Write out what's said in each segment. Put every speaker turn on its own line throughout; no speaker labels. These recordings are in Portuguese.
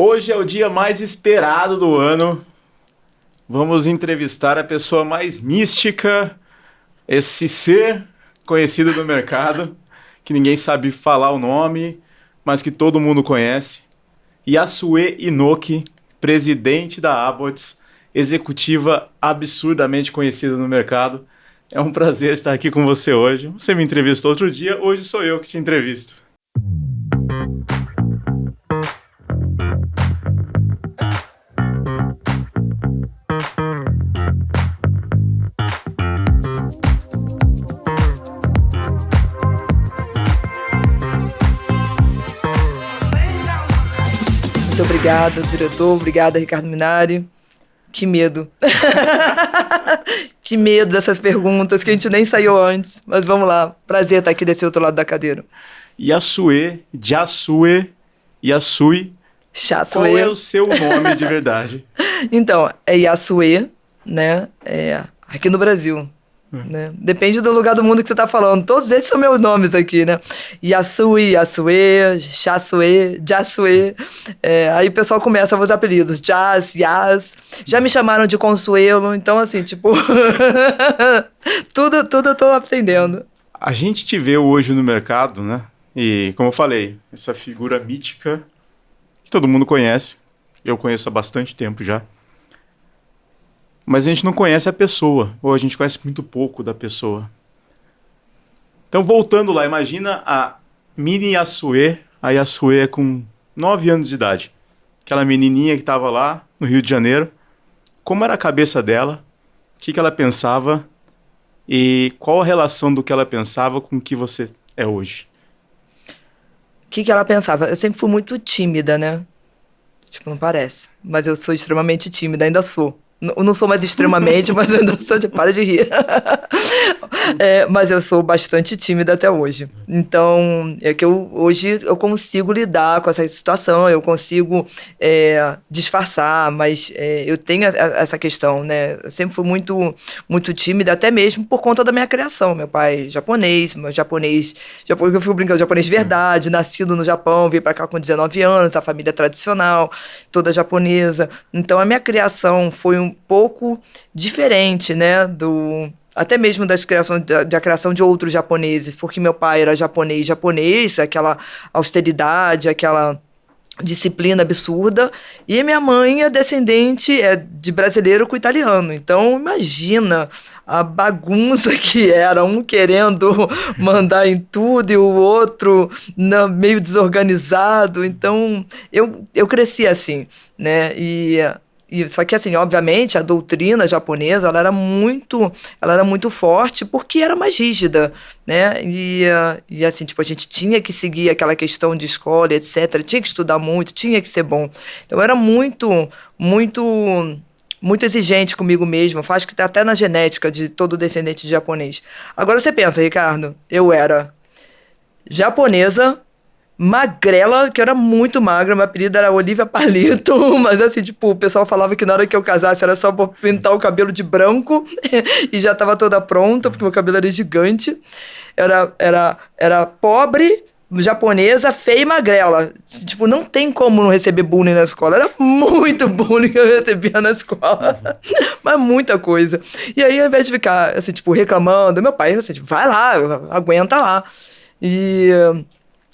Hoje é o dia mais esperado do ano. Vamos entrevistar a pessoa mais mística, esse ser conhecido no mercado, que ninguém sabe falar o nome, mas que todo mundo conhece. Yasue Inoki, presidente da Abbots, executiva absurdamente conhecida no mercado. É um prazer estar aqui com você hoje. Você me entrevistou outro dia, hoje sou eu que te entrevisto.
Muito obrigada, diretor. Obrigada, Ricardo Minari. Que medo. Que medo dessas perguntas, que a gente nem saiu antes. Mas vamos lá. Prazer estar aqui desse outro lado da cadeira.
Yasue, Yasui.
Chasue.
Qual é o seu nome de verdade?
Então, é Yasue, né? Aqui no Brasil. Né? Depende do lugar do mundo que você está falando. Todos esses são meus nomes aqui, né? Yasui, Yasue, Chasue, Jasue. Aí o pessoal começa a usar apelidos. Jas, Yas. Já me chamaram de Consuelo. Então, assim, tipo... tudo eu tô aprendendo.
A gente te vê hoje no mercado, né? E, como eu falei, essa figura mítica que todo mundo conhece. Eu conheço há bastante tempo já. Mas a gente não conhece a pessoa, ou a gente conhece muito pouco da pessoa. Então, voltando lá, imagina a mini Yasue. A Yasue é com 9 anos de idade. Aquela menininha que estava lá no Rio de Janeiro. Como era a cabeça dela? O que ela pensava? E qual a relação do que ela pensava com o que você é hoje?
O que ela pensava? Eu sempre fui muito tímida, né? Tipo, não parece. Mas eu sou extremamente tímida, ainda sou. Eu não sou mais extremamente, mas eu ainda sou para de rir. Mas eu sou bastante tímida até hoje. Então, hoje eu consigo lidar com essa situação, eu consigo disfarçar, mas eu tenho essa questão, né? Eu sempre fui muito, muito tímida, até mesmo por conta da minha criação. Meu pai japonês, eu fico brincando, japonês de verdade, nascido no Japão, vim para cá com 19 anos, a família tradicional, toda japonesa. Então, a minha criação foi um pouco diferente, né, até mesmo da criação de outros japoneses, porque meu pai era japonês, aquela austeridade, aquela disciplina absurda, e minha mãe é descendente de brasileiro com italiano. Então, imagina a bagunça que era, um querendo mandar em tudo e o outro meio desorganizado. Então, eu cresci assim, né, só que, assim, obviamente, a doutrina japonesa, ela era muito forte porque era mais rígida, né? E assim, tipo, a gente tinha que seguir aquela questão de escola, etc. Tinha que estudar muito, tinha que ser bom. Então, eu era muito, muito, muito exigente comigo mesma. Acho que tá até na genética de todo descendente de japonês. Agora, você pensa, Ricardo, eu era japonesa, magrela, que eu era muito magra, meu apelido era Olivia Palito, mas assim, tipo, o pessoal falava que na hora que eu casasse era só pintar o cabelo de branco e já tava toda pronta, porque meu cabelo era gigante. Era pobre, japonesa, feia e magrela. Tipo, não tem como não receber bullying na escola. Era muito bullying que eu recebia na escola. Mas muita coisa. E aí, ao invés de ficar, assim, tipo, reclamando, meu pai, assim, tipo, vai lá, aguenta lá.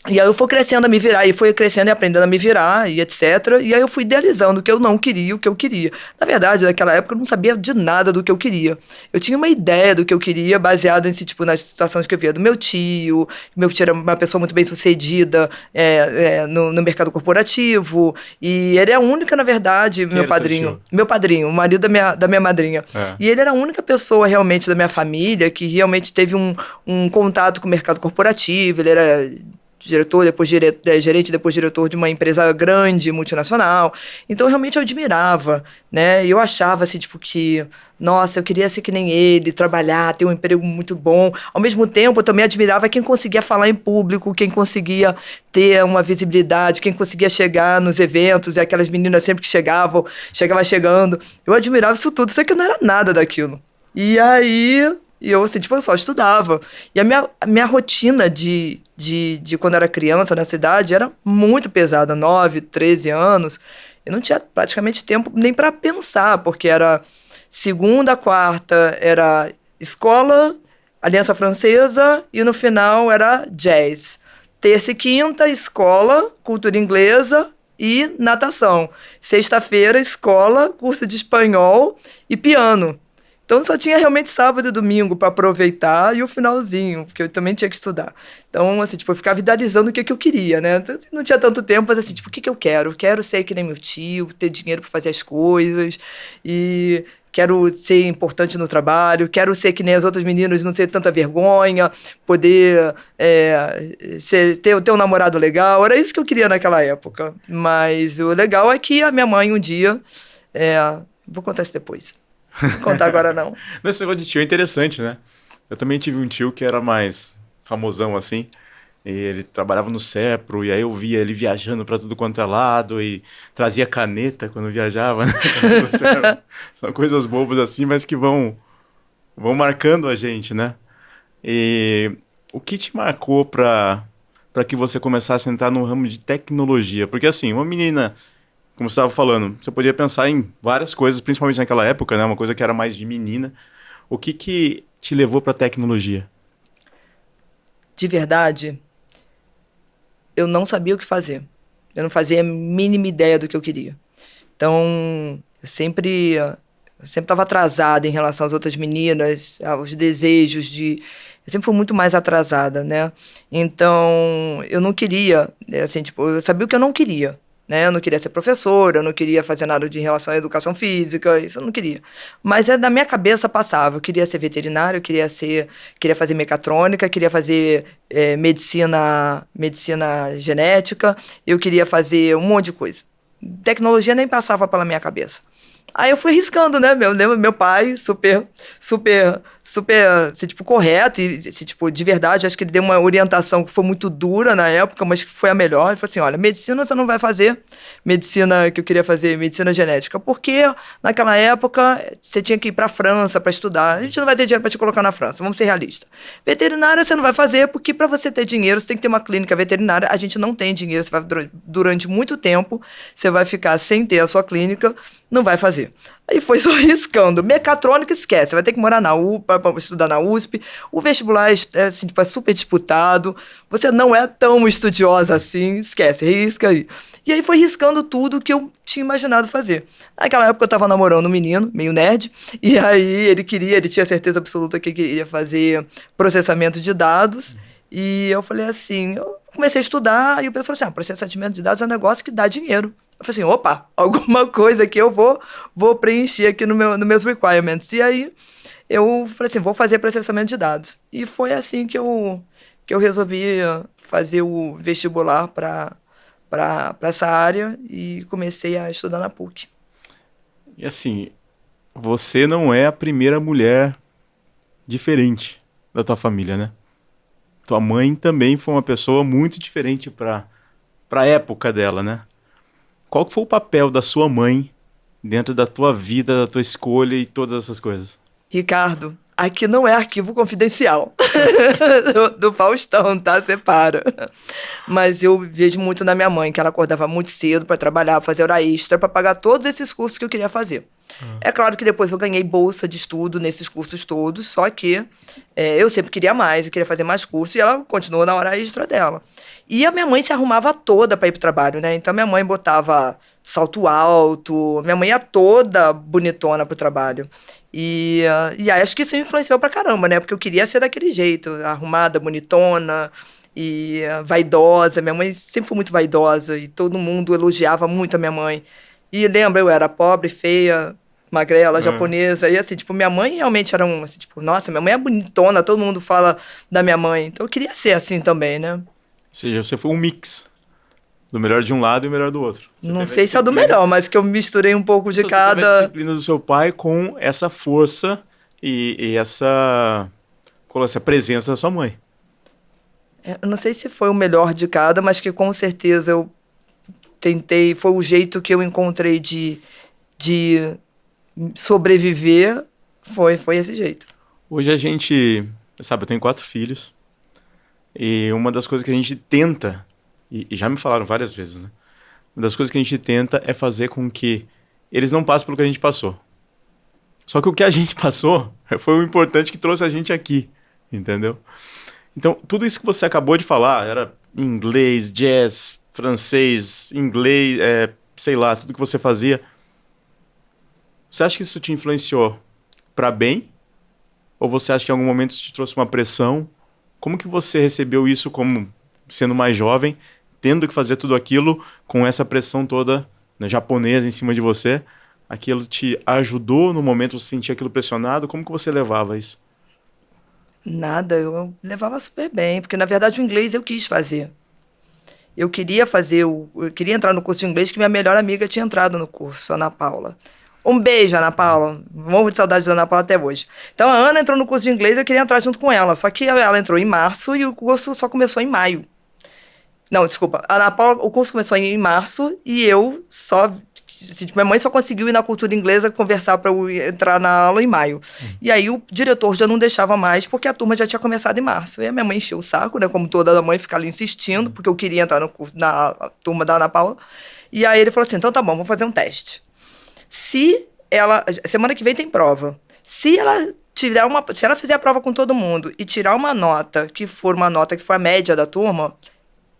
E aí eu fui crescendo a me virar, e fui crescendo e aprendendo a me virar, e etc. E aí eu fui idealizando o que eu não queria, o que eu queria. Na verdade, naquela época eu não sabia de nada do que eu queria. Eu tinha uma ideia do que eu queria, baseado nas situações que eu via do meu tio. Meu tio era uma pessoa muito bem sucedida no mercado corporativo. E ele é a única, na verdade, meu padrinho, o marido da minha madrinha. E ele era a única pessoa realmente da minha família que realmente teve um contato com o mercado corporativo. Ele era diretor, depois gerente, depois diretor de uma empresa grande, multinacional. Então, realmente, eu admirava, né? E eu achava, assim, tipo, que... Nossa, eu queria ser que nem ele, trabalhar, ter um emprego muito bom. Ao mesmo tempo, eu também admirava quem conseguia falar em público, quem conseguia ter uma visibilidade, quem conseguia chegar nos eventos, e aquelas meninas sempre que chegava chegando. Eu admirava isso tudo, só que eu não era nada daquilo. E aí... E eu, assim, tipo, eu só estudava. E a minha rotina de quando eu era criança, nessa idade, era muito pesada. 9, 13 anos. Eu não tinha praticamente tempo nem para pensar, porque era segunda, quarta, era escola, Aliança Francesa, e no final era jazz. Terça e quinta, escola, cultura inglesa e natação. Sexta-feira, escola, curso de espanhol e piano. Então só tinha realmente sábado e domingo para aproveitar e o finalzinho, porque eu também tinha que estudar. Então, assim, tipo, eu ficava idealizando o que eu queria, né? Então, assim, não tinha tanto tempo, mas assim, tipo, o que eu quero? Eu quero ser que nem meu tio, ter dinheiro para fazer as coisas e quero ser importante no trabalho, quero ser que nem as outras meninas, não ter tanta vergonha, poder ter um namorado legal. Era isso que eu queria naquela época. Mas o legal é que a minha mãe um dia... vou contar isso depois. Não vou contar agora, não.
Esse negócio de tio é interessante, né? Eu também tive um tio que era mais famosão, assim. E ele trabalhava no Cepro, e aí eu via ele viajando para tudo quanto é lado, e trazia caneta quando viajava, né? São coisas bobas assim, mas que vão marcando a gente, né? E o que te marcou para que você começasse a entrar no ramo de tecnologia? Porque assim, uma menina, como você estava falando, você podia pensar em várias coisas, principalmente naquela época, né? Uma coisa que era mais de menina. O que te levou para a tecnologia?
De verdade, eu não sabia o que fazer. Eu não fazia a mínima ideia do que eu queria. Então, eu sempre estava atrasada em relação às outras meninas, aos desejos de... Eu sempre fui muito mais atrasada, né? Então, eu não queria, assim, tipo, eu sabia o que eu não queria, né? Eu não queria ser professora, eu não queria fazer nada de relação à educação física, isso eu não queria. Mas da minha cabeça passava, eu queria ser veterinário, eu queria fazer mecatrônica, queria fazer medicina genética, eu queria fazer um monte de coisa. Tecnologia nem passava pela minha cabeça. Aí eu fui riscando, né? Eu lembro meu pai, super, assim, tipo, correto, e, assim, tipo, de verdade, acho que ele deu uma orientação que foi muito dura na época, mas que foi a melhor. Ele falou assim, olha, medicina você não vai fazer, medicina que eu queria fazer, medicina genética, porque naquela época você tinha que ir pra França para estudar, a gente não vai ter dinheiro para te colocar na França, vamos ser realistas. Veterinária você não vai fazer, porque para você ter dinheiro, você tem que ter uma clínica veterinária, a gente não tem dinheiro, você vai, durante muito tempo, você vai ficar sem ter a sua clínica, não vai fazer. Aí foi só riscando. Mecatrônica, esquece. Você vai ter que morar na UPA, para estudar na USP. O vestibular assim, tipo, é super disputado. Você não é tão estudiosa assim. Esquece, risca aí. E aí foi riscando tudo que eu tinha imaginado fazer. Naquela época eu estava namorando um menino, meio nerd. E aí ele tinha certeza absoluta que queria fazer processamento de dados. E eu falei assim, eu comecei a estudar. E o pessoal falou assim, processamento de dados é um negócio que dá dinheiro. Eu falei assim, opa, alguma coisa que eu vou preencher aqui nos meus requirements. E aí eu falei assim, vou fazer processamento de dados. E foi assim que eu resolvi fazer o vestibular para essa área e comecei a estudar na PUC.
E assim, você não é a primeira mulher diferente da tua família, né? Tua mãe também foi uma pessoa muito diferente para a época dela, né? Qual que foi o papel da sua mãe dentro da tua vida, da tua escolha e todas essas coisas?
Ricardo, aqui não é arquivo confidencial do Faustão, tá? Separa. Mas eu vejo muito na minha mãe, que ela acordava muito cedo para trabalhar, fazer hora extra, para pagar todos esses cursos que eu queria fazer. É claro que depois eu ganhei bolsa de estudo nesses cursos todos, só que eu sempre queria mais, eu queria fazer mais cursos, e ela continuou na hora extra dela. E a minha mãe se arrumava toda para ir pro trabalho, né? Então minha mãe botava salto alto, minha mãe ia toda bonitona pro trabalho. E aí acho que isso influenciou pra caramba, né? Porque eu queria ser daquele jeito, arrumada, bonitona e vaidosa. Minha mãe sempre foi muito vaidosa e todo mundo elogiava muito a minha mãe. E lembra, eu era pobre, feia, magrela, japonesa. E assim, tipo, minha mãe realmente era assim, tipo, nossa, minha mãe é bonitona, todo mundo fala da minha mãe. Então eu queria ser assim também, né?
Ou seja, você foi um mix do melhor de um lado e o melhor do outro. Você
não sei se é do melhor, mas que eu misturei um pouco de cada...
Você teve a disciplina do seu pai com essa força e essa presença da sua mãe.
Eu não sei se foi o melhor de cada, mas que com certeza eu tentei... Foi o jeito que eu encontrei de sobreviver, foi esse jeito.
Hoje a gente, sabe, eu tenho 4 filhos e uma das coisas que a gente tenta, e já me falaram várias vezes, né? Uma das coisas que a gente tenta é fazer com que eles não passem pelo que a gente passou. Só que o que a gente passou foi o importante que trouxe a gente aqui, entendeu? Então, tudo isso que você acabou de falar, era inglês, jazz, francês, inglês, sei lá, tudo que você fazia. Você acha que isso te influenciou para bem? Ou você acha que em algum momento isso te trouxe uma pressão? Como que você recebeu isso como sendo mais jovem, tendo que fazer tudo aquilo com essa pressão toda, né, japonesa em cima de você? Aquilo te ajudou no momento, você sentia aquilo pressionado? Como que você levava isso?
Nada, eu levava super bem, porque na verdade o inglês eu quis fazer. Eu queria fazer, eu queria entrar no curso de inglês que minha melhor amiga tinha entrado no curso, a Ana Paula. Um beijo, Ana Paula. Morro de saudade da Ana Paula até hoje. Então a Ana entrou no curso de inglês e eu queria entrar junto com ela. Só que ela entrou em março e o curso só começou em maio. Não, desculpa. A Ana Paula, o curso começou em março e eu só. Minha mãe só conseguiu ir na cultura inglesa conversar para eu entrar na aula em maio. E aí o diretor já não deixava mais, porque a turma já tinha começado em março. E a minha mãe encheu o saco, né? Como toda mãe, ficar ali insistindo, porque eu queria entrar no curso, na turma da Ana Paula. E aí ele falou assim: então tá bom, vamos fazer um teste. Se ela. Semana que vem tem prova. Se ela fizer a prova com todo mundo e tirar uma nota que for a média da turma,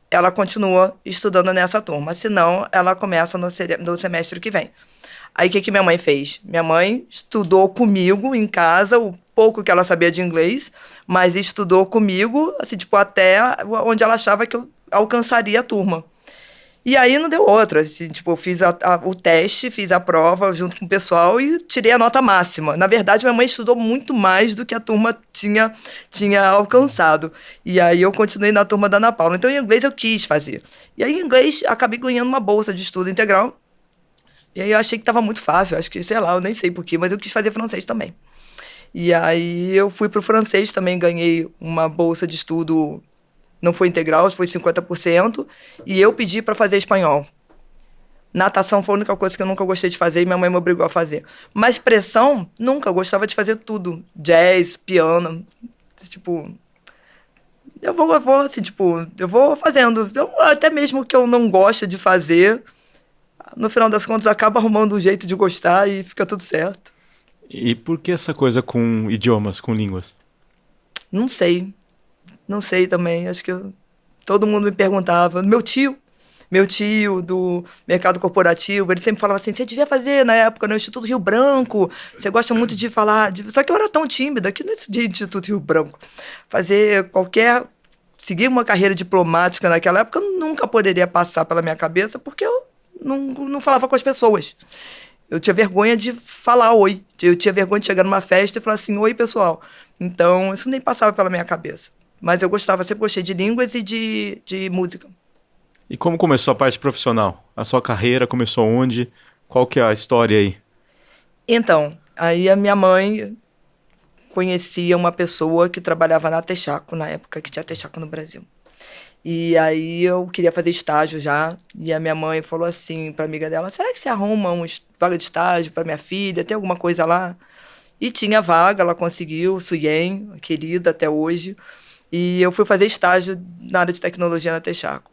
ela continua estudando nessa turma. Senão, ela começa no semestre que vem. Aí, o que minha mãe fez? Minha mãe estudou comigo em casa, o pouco que ela sabia de inglês, mas estudou comigo, assim, tipo, até onde ela achava que eu alcançaria a turma. E aí não deu outra. Assim, tipo, eu fiz o teste, fiz a prova junto com o pessoal e tirei a nota máxima. Na verdade, minha mãe estudou muito mais do que a turma tinha alcançado. E aí eu continuei na turma da Ana Paula. Então, em inglês eu quis fazer. E aí, em inglês, acabei ganhando uma bolsa de estudo integral. E aí eu achei que estava muito fácil. Acho que, sei lá, eu nem sei porquê, mas eu quis fazer francês também. E aí eu fui pro francês também, ganhei uma bolsa de estudo. Não foi integral, foi 50%. E eu pedi para fazer espanhol. Natação foi a única coisa que eu nunca gostei de fazer e minha mãe me obrigou a fazer. Mas expressão, nunca. Eu gostava de fazer tudo. Jazz, piano. Tipo, eu vou assim, tipo, eu vou fazendo. Até mesmo que eu não goste de fazer, no final das contas, acaba arrumando um jeito de gostar e fica tudo certo.
E por que essa coisa com idiomas, com línguas?
Não sei. Não sei também, acho que todo mundo me perguntava. Meu tio do mercado corporativo, ele sempre falava assim, você devia fazer, na época, no Instituto Rio Branco, você gosta muito de falar... Só que eu era tão tímida que não de Instituto Rio Branco. Seguir uma carreira diplomática naquela época nunca poderia passar pela minha cabeça, porque eu não falava com as pessoas. Eu tinha vergonha de falar oi. Eu tinha vergonha de chegar numa festa e falar assim, oi, pessoal. Então, isso nem passava pela minha cabeça. Mas eu sempre gostei de línguas e de música.
E como começou a parte profissional? A sua carreira começou onde? Qual que é a história aí?
Então, aí a minha mãe conhecia uma pessoa que trabalhava na Texaco, na época que tinha Texaco no Brasil. E aí eu queria fazer estágio já, e a minha mãe falou assim para amiga dela, será que você arruma uma vaga de estágio para minha filha? Tem alguma coisa lá? E tinha vaga, ela conseguiu, Suyen, querida até hoje. E eu fui fazer estágio na área de tecnologia na Texaco.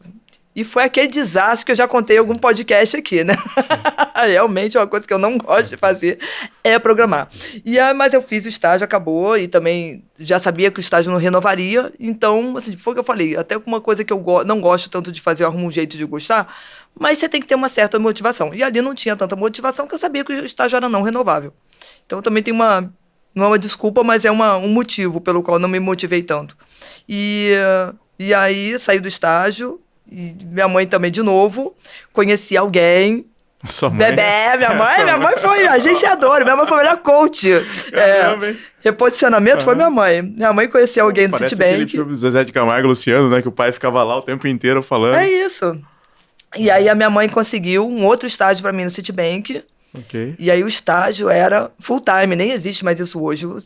E foi aquele desastre que eu já contei em algum podcast aqui, né? Realmente, uma coisa que eu não gosto de fazer é programar. Mas eu fiz o estágio, acabou, e também já sabia que o estágio não renovaria. Então, assim, foi o que eu falei. Até uma coisa que eu não gosto tanto de fazer, eu arrumo um jeito de gostar, mas você tem que ter uma certa motivação. E ali não tinha tanta motivação, que eu sabia que o estágio era não renovável. Então, também tem não é uma desculpa, mas é um motivo pelo qual não me motivei tanto. E aí, saí do estágio, e minha mãe também de novo, conheci alguém.
Sua mãe?
Bebê, minha mãe foi agenciadora, minha mãe foi a melhor coach. Reposicionamento foi minha mãe. Minha mãe conhecia alguém do Citibank.
Parece aquele filme do Zezé de Camargo e Luciano, né? Que o pai ficava lá o tempo inteiro falando.
É isso. E aí a minha mãe conseguiu um outro estágio para mim no Citibank.
Okay.
E aí o estágio era full time, nem existe mais isso hoje. O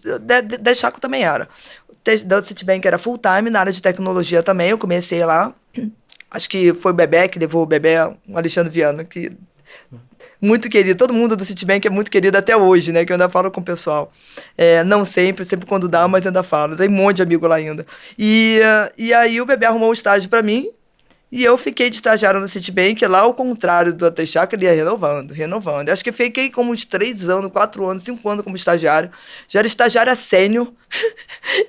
Texaco também era. O Citibank era full time, na área de tecnologia também, eu comecei lá. Acho que foi o Bebé que levou o Alexandre Viana, que muito querido. Todo mundo do Citibank é muito querido até hoje, né? Que eu ainda falo com o pessoal. Não sempre, sempre quando dá, mas ainda falo. Tem um monte de amigo lá ainda. E aí o bebê arrumou um estágio para mim. E eu fiquei de estagiário no Citibank, lá ao contrário do Atechá, que ele ia renovando. Acho que fiquei como uns 3 anos, 4 anos, 5 anos como estagiário. Já era estagiária sênior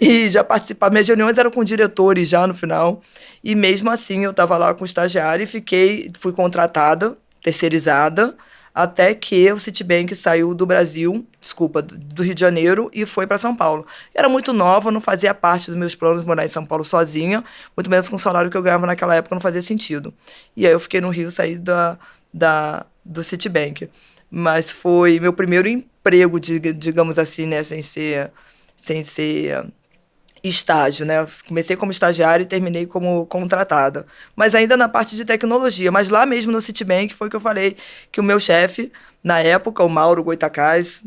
e já participava. Minhas reuniões eram com diretores já no final. E mesmo assim eu estava lá com estagiário e fui contratada, terceirizada, até que o Citibank saiu do Brasil, do Rio de Janeiro, e foi para São Paulo. Eu era muito nova, não fazia parte dos meus planos morar em São Paulo sozinha, muito menos com o salário que eu ganhava naquela época, não fazia sentido. E aí eu fiquei no Rio, saí do Citibank. Mas foi meu primeiro emprego, digamos assim, né, sem ser estágio, né? Comecei como estagiária e terminei como contratada. Mas ainda na parte de tecnologia. Mas lá mesmo no Citibank foi que eu falei que o meu chefe, na época, o Mauro Goitacás,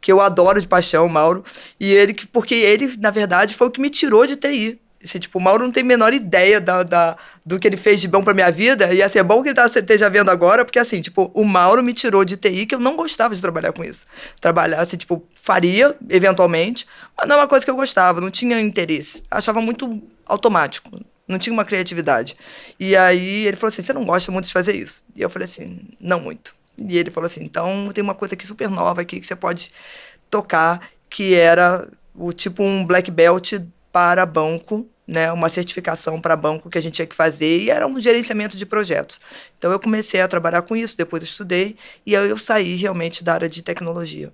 que eu adoro de paixão, o Mauro, porque ele, na verdade, foi o que me tirou de TI. O Mauro não tem a menor ideia do que ele fez de bom pra minha vida, e assim, é bom que ele esteja vendo agora, porque assim, o Mauro me tirou de TI, que eu não gostava de trabalhar com isso. Trabalhar, assim, faria, eventualmente, mas não é uma coisa que eu gostava, não tinha interesse. Achava muito automático, não tinha uma criatividade. E aí ele falou assim, você não gosta muito de fazer isso? E eu falei assim, não muito. E ele falou assim, então tem uma coisa aqui super nova aqui que você pode tocar, que era um black belt para banco, né, uma certificação para banco que a gente tinha que fazer, e era um gerenciamento de projetos. Então eu comecei a trabalhar com isso, depois eu estudei, e aí eu saí realmente da área de tecnologia.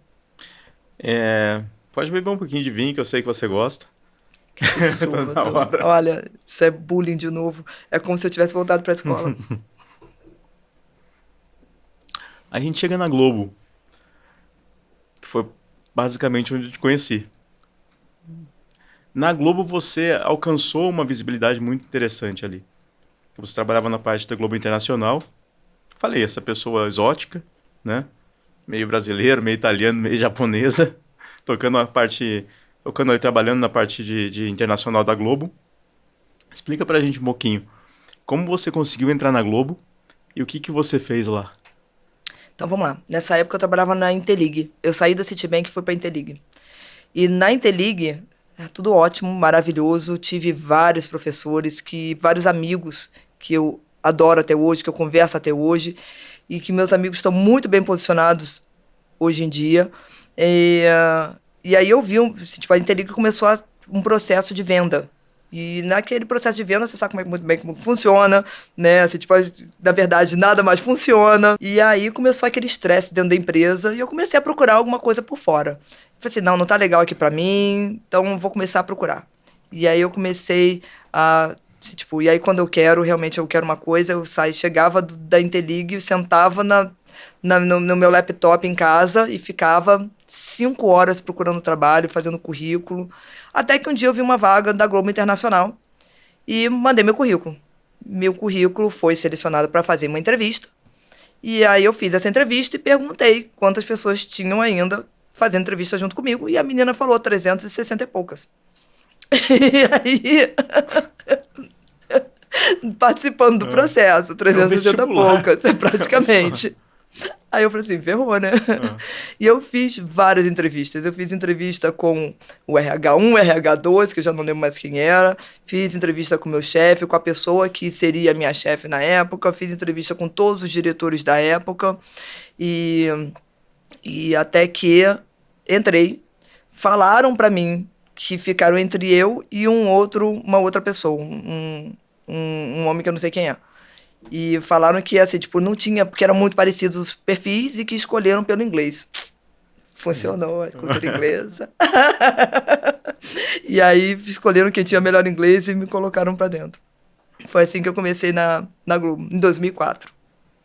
Pode beber um pouquinho de vinho, que eu sei que você gosta.
Que absurdo. Olha, isso é bullying de novo. É como se eu tivesse voltado para a escola.
A gente chega na Globo, que foi basicamente onde eu te conheci. Na Globo você alcançou uma visibilidade muito interessante ali. Você trabalhava na parte da Globo Internacional. Falei, essa pessoa exótica, né? Meio brasileiro, meio italiano, meio japonesa, trabalhando na parte de internacional da Globo. Explica pra gente um pouquinho, como você conseguiu entrar na Globo e o que você fez lá?
Então vamos lá. Nessa época eu trabalhava na Intelig. Eu saí da Citibank e fui pra Intelig. E na Intelig, tudo ótimo, maravilhoso. Tive vários professores, vários amigos que eu adoro até hoje, que eu converso até hoje, e que meus amigos estão muito bem posicionados hoje em dia. E aí eu vi, a Intelig começou um processo de venda. E naquele processo de venda, você sabe muito bem como funciona, né? Na verdade, nada mais funciona. E aí começou aquele estresse dentro da empresa e eu comecei a procurar alguma coisa por fora. Falei assim, não tá legal aqui pra mim, então vou começar a procurar. E aí eu comecei e aí quando realmente eu quero uma coisa, chegava da Intelig, sentava no meu laptop em casa e ficava 5 horas procurando trabalho, fazendo currículo, até que um dia eu vi uma vaga da Globo Internacional e mandei meu currículo. Meu currículo foi selecionado para fazer uma entrevista, e aí eu fiz essa entrevista e perguntei quantas pessoas tinham ainda fazendo entrevista junto comigo, e a menina falou 360 e poucas. E aí... participando do processo, 360 e poucas, praticamente. Aí eu falei assim, ferrou, né? E eu fiz várias entrevistas. Eu fiz entrevista com o RH1, o RH2, que eu já não lembro mais quem era. Fiz entrevista com o meu chefe, com a pessoa que seria minha chefe na época. Fiz entrevista com todos os diretores da época. E até que entrei. Falaram para mim que ficaram entre eu e uma outra pessoa, um homem que eu não sei quem é. E falaram que, assim, não tinha, porque eram muito parecidos os perfis e que escolheram pelo inglês. Funcionou, a cultura inglesa. E aí escolheram quem tinha melhor inglês e me colocaram pra dentro. Foi assim que eu comecei na Globo, em 2004.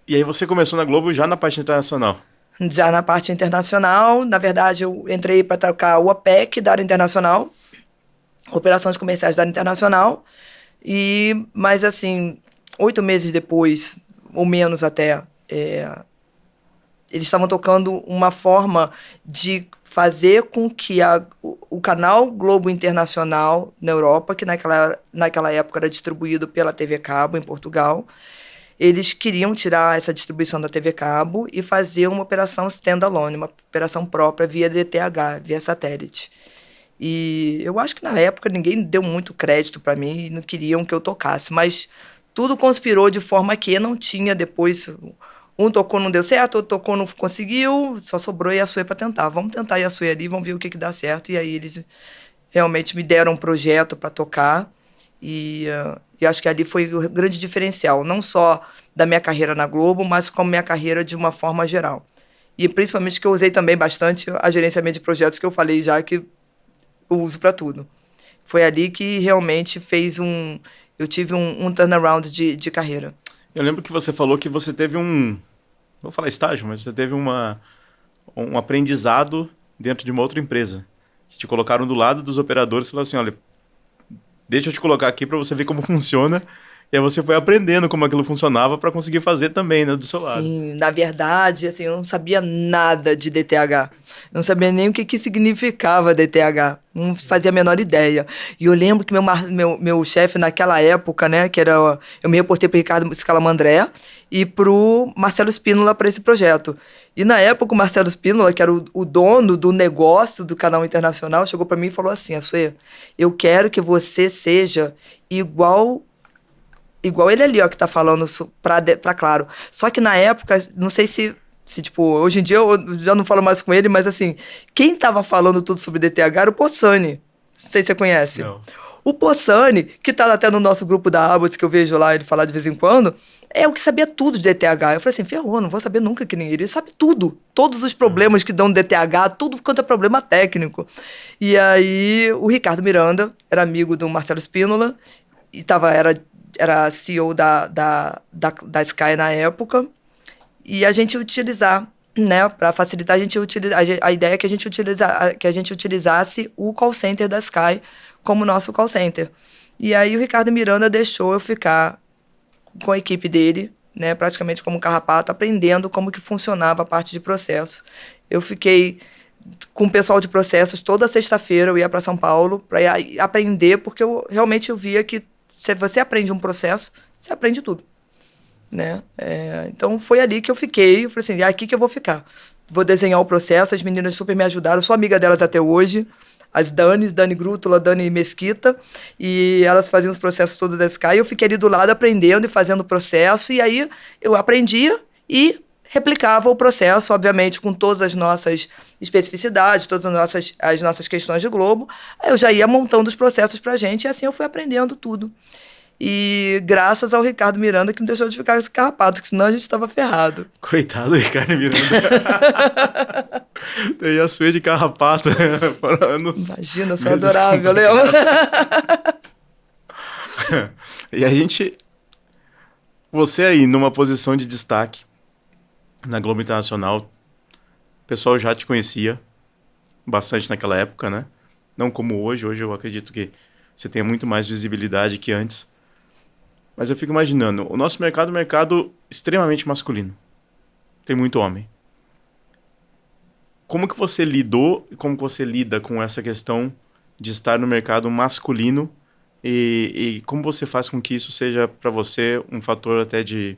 E aí você começou na Globo já na parte internacional?
Já na parte internacional, na verdade eu entrei para trocar o OPEC da área internacional, Operações Comerciais da área internacional, mas assim... 8 meses depois, ou menos até, eles estavam tocando uma forma de fazer com que o canal Globo Internacional na Europa, que naquela época era distribuído pela TV Cabo em Portugal, eles queriam tirar essa distribuição da TV Cabo e fazer uma operação standalone, uma operação própria via DTH, via satélite. E eu acho que na época ninguém deu muito crédito para mim e não queriam que eu tocasse, mas tudo conspirou de forma que não tinha depois. Um tocou, não deu certo, outro tocou, não conseguiu, só sobrou Yasuê para tentar. Vamos tentar Yasuê ali, vamos ver o que dá certo. E aí eles realmente me deram um projeto para tocar e acho que ali foi o grande diferencial, não só da minha carreira na Globo, mas como minha carreira de uma forma geral. E principalmente que eu usei também bastante a gerenciamento de projetos, que eu falei já que eu uso para tudo. Foi ali que realmente eu tive um turnaround de carreira.
Eu lembro que você falou que você teve não vou falar estágio, mas você teve um aprendizado dentro de uma outra empresa. Que te colocaram do lado dos operadores e falaram assim, olha, deixa eu te colocar aqui para você ver como funciona. E aí você foi aprendendo como aquilo funcionava para conseguir fazer também, né, do seu lado.
Sim, na verdade, assim, eu não sabia nada de DTH. Eu não sabia nem o que significava DTH. Não fazia a menor ideia. E eu lembro que meu chefe naquela época, né, que era... Eu me reportei para o Ricardo Scalamandré e para o Marcelo Spínola para esse projeto. E na época o Marcelo Spínola, que era o dono do negócio do canal internacional, chegou para mim e falou assim, Assuê, eu quero que você seja igual ele ali, ó, que tá falando pra Claro. Só que na época, não sei se tipo, hoje em dia eu já não falo mais com ele, mas assim, quem tava falando tudo sobre DTH era o Possani. Não sei se você conhece.
Não.
O Possani, que tá até no nosso grupo da Abbots, que eu vejo lá ele falar de vez em quando, é o que sabia tudo de DTH. Eu falei assim, ferrou, não vou saber nunca que nem ele. Ele sabe tudo. Todos os problemas que dão no DTH, tudo quanto é problema técnico. E aí, o Ricardo Miranda era amigo do Marcelo Spínola, e era CEO da Sky na época, e a gente utilizar, né, para facilitar, a ideia é que a gente utilizasse o call center da Sky como nosso call center. E aí o Ricardo Miranda deixou eu ficar com a equipe dele, né, praticamente como carrapato, aprendendo como que funcionava a parte de processo. Eu fiquei com o pessoal de processos toda sexta-feira, eu ia para São Paulo para aprender, porque eu realmente via que se você aprende um processo, você aprende tudo, né? Então, foi ali que eu fiquei. Eu falei assim, aqui que eu vou ficar. Vou desenhar o processo, as meninas super me ajudaram. Eu sou amiga delas até hoje. As Dani Grútula, Dani Mesquita. E elas faziam os processos todos da Sky. Eu fiquei ali do lado aprendendo e fazendo o processo. E aí, eu aprendia e replicava o processo, obviamente, com todas as nossas especificidades, todas as nossas questões de Globo. Aí eu já ia montando os processos pra gente e assim eu fui aprendendo tudo. E graças ao Ricardo Miranda que me deixou de ficar escarrapado, porque senão a gente estava ferrado.
Coitado do Ricardo Miranda. Tem a sua de carrapato por anos.
Imagina, sou adorável, lembra?
E a gente... Você aí, numa posição de destaque na Globo Internacional, o pessoal já te conhecia bastante naquela época, né? Não como hoje. Hoje eu acredito que você tenha muito mais visibilidade que antes. Mas eu fico imaginando, o nosso mercado é um mercado extremamente masculino. Tem muito homem. Como que você lidou e como que você lida com essa questão de estar no mercado masculino e como você faz com que isso seja para você um fator até de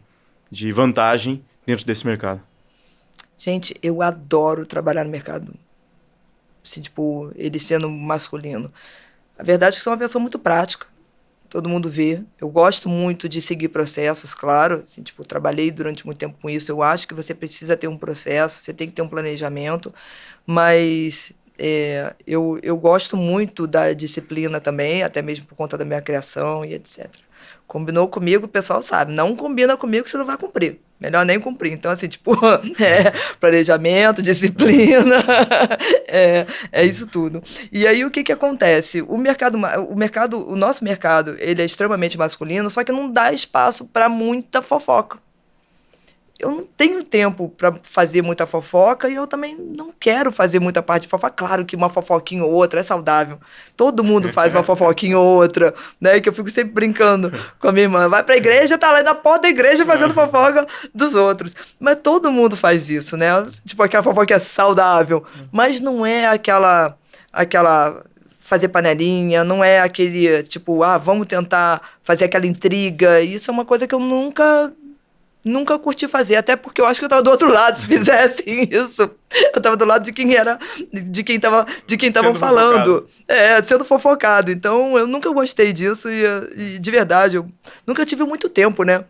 vantagem dentro desse mercado?
Gente, eu adoro trabalhar no mercado. Assim, tipo, ele sendo masculino. A verdade é que sou uma pessoa muito prática. Todo mundo vê. Eu gosto muito de seguir processos, claro. Assim, tipo, trabalhei durante muito tempo com isso. Eu acho que você precisa ter um processo, você tem que ter um planejamento. Mas eu gosto muito da disciplina também, até mesmo por conta da minha criação e etc. Combinou comigo, o pessoal sabe. Não combina comigo que você não vai cumprir. Melhor nem cumprir. Então, assim, tipo, planejamento, disciplina, é isso tudo. E aí, o que acontece? O nosso mercado, ele é extremamente masculino, só que não dá espaço para muita fofoca. Eu não tenho tempo para fazer muita fofoca e eu também não quero fazer muita parte de fofoca. Claro que uma fofoquinha ou outra é saudável. Todo mundo faz uma fofoquinha ou outra, né? Que eu fico sempre brincando com a minha irmã. Vai pra igreja, tá lá na porta da igreja fazendo fofoca dos outros. Mas todo mundo faz isso, né? Tipo, aquela fofoca é saudável. Mas não é aquela fazer panelinha, não é aquele, tipo, vamos tentar fazer aquela intriga. Isso é uma coisa que eu nunca nunca curti fazer, até porque eu acho que eu tava do outro lado se fizessem isso. Eu tava do lado de quem estavam falando. Sendo fofocado. Então, eu nunca gostei disso e de verdade, eu nunca tive muito tempo, né?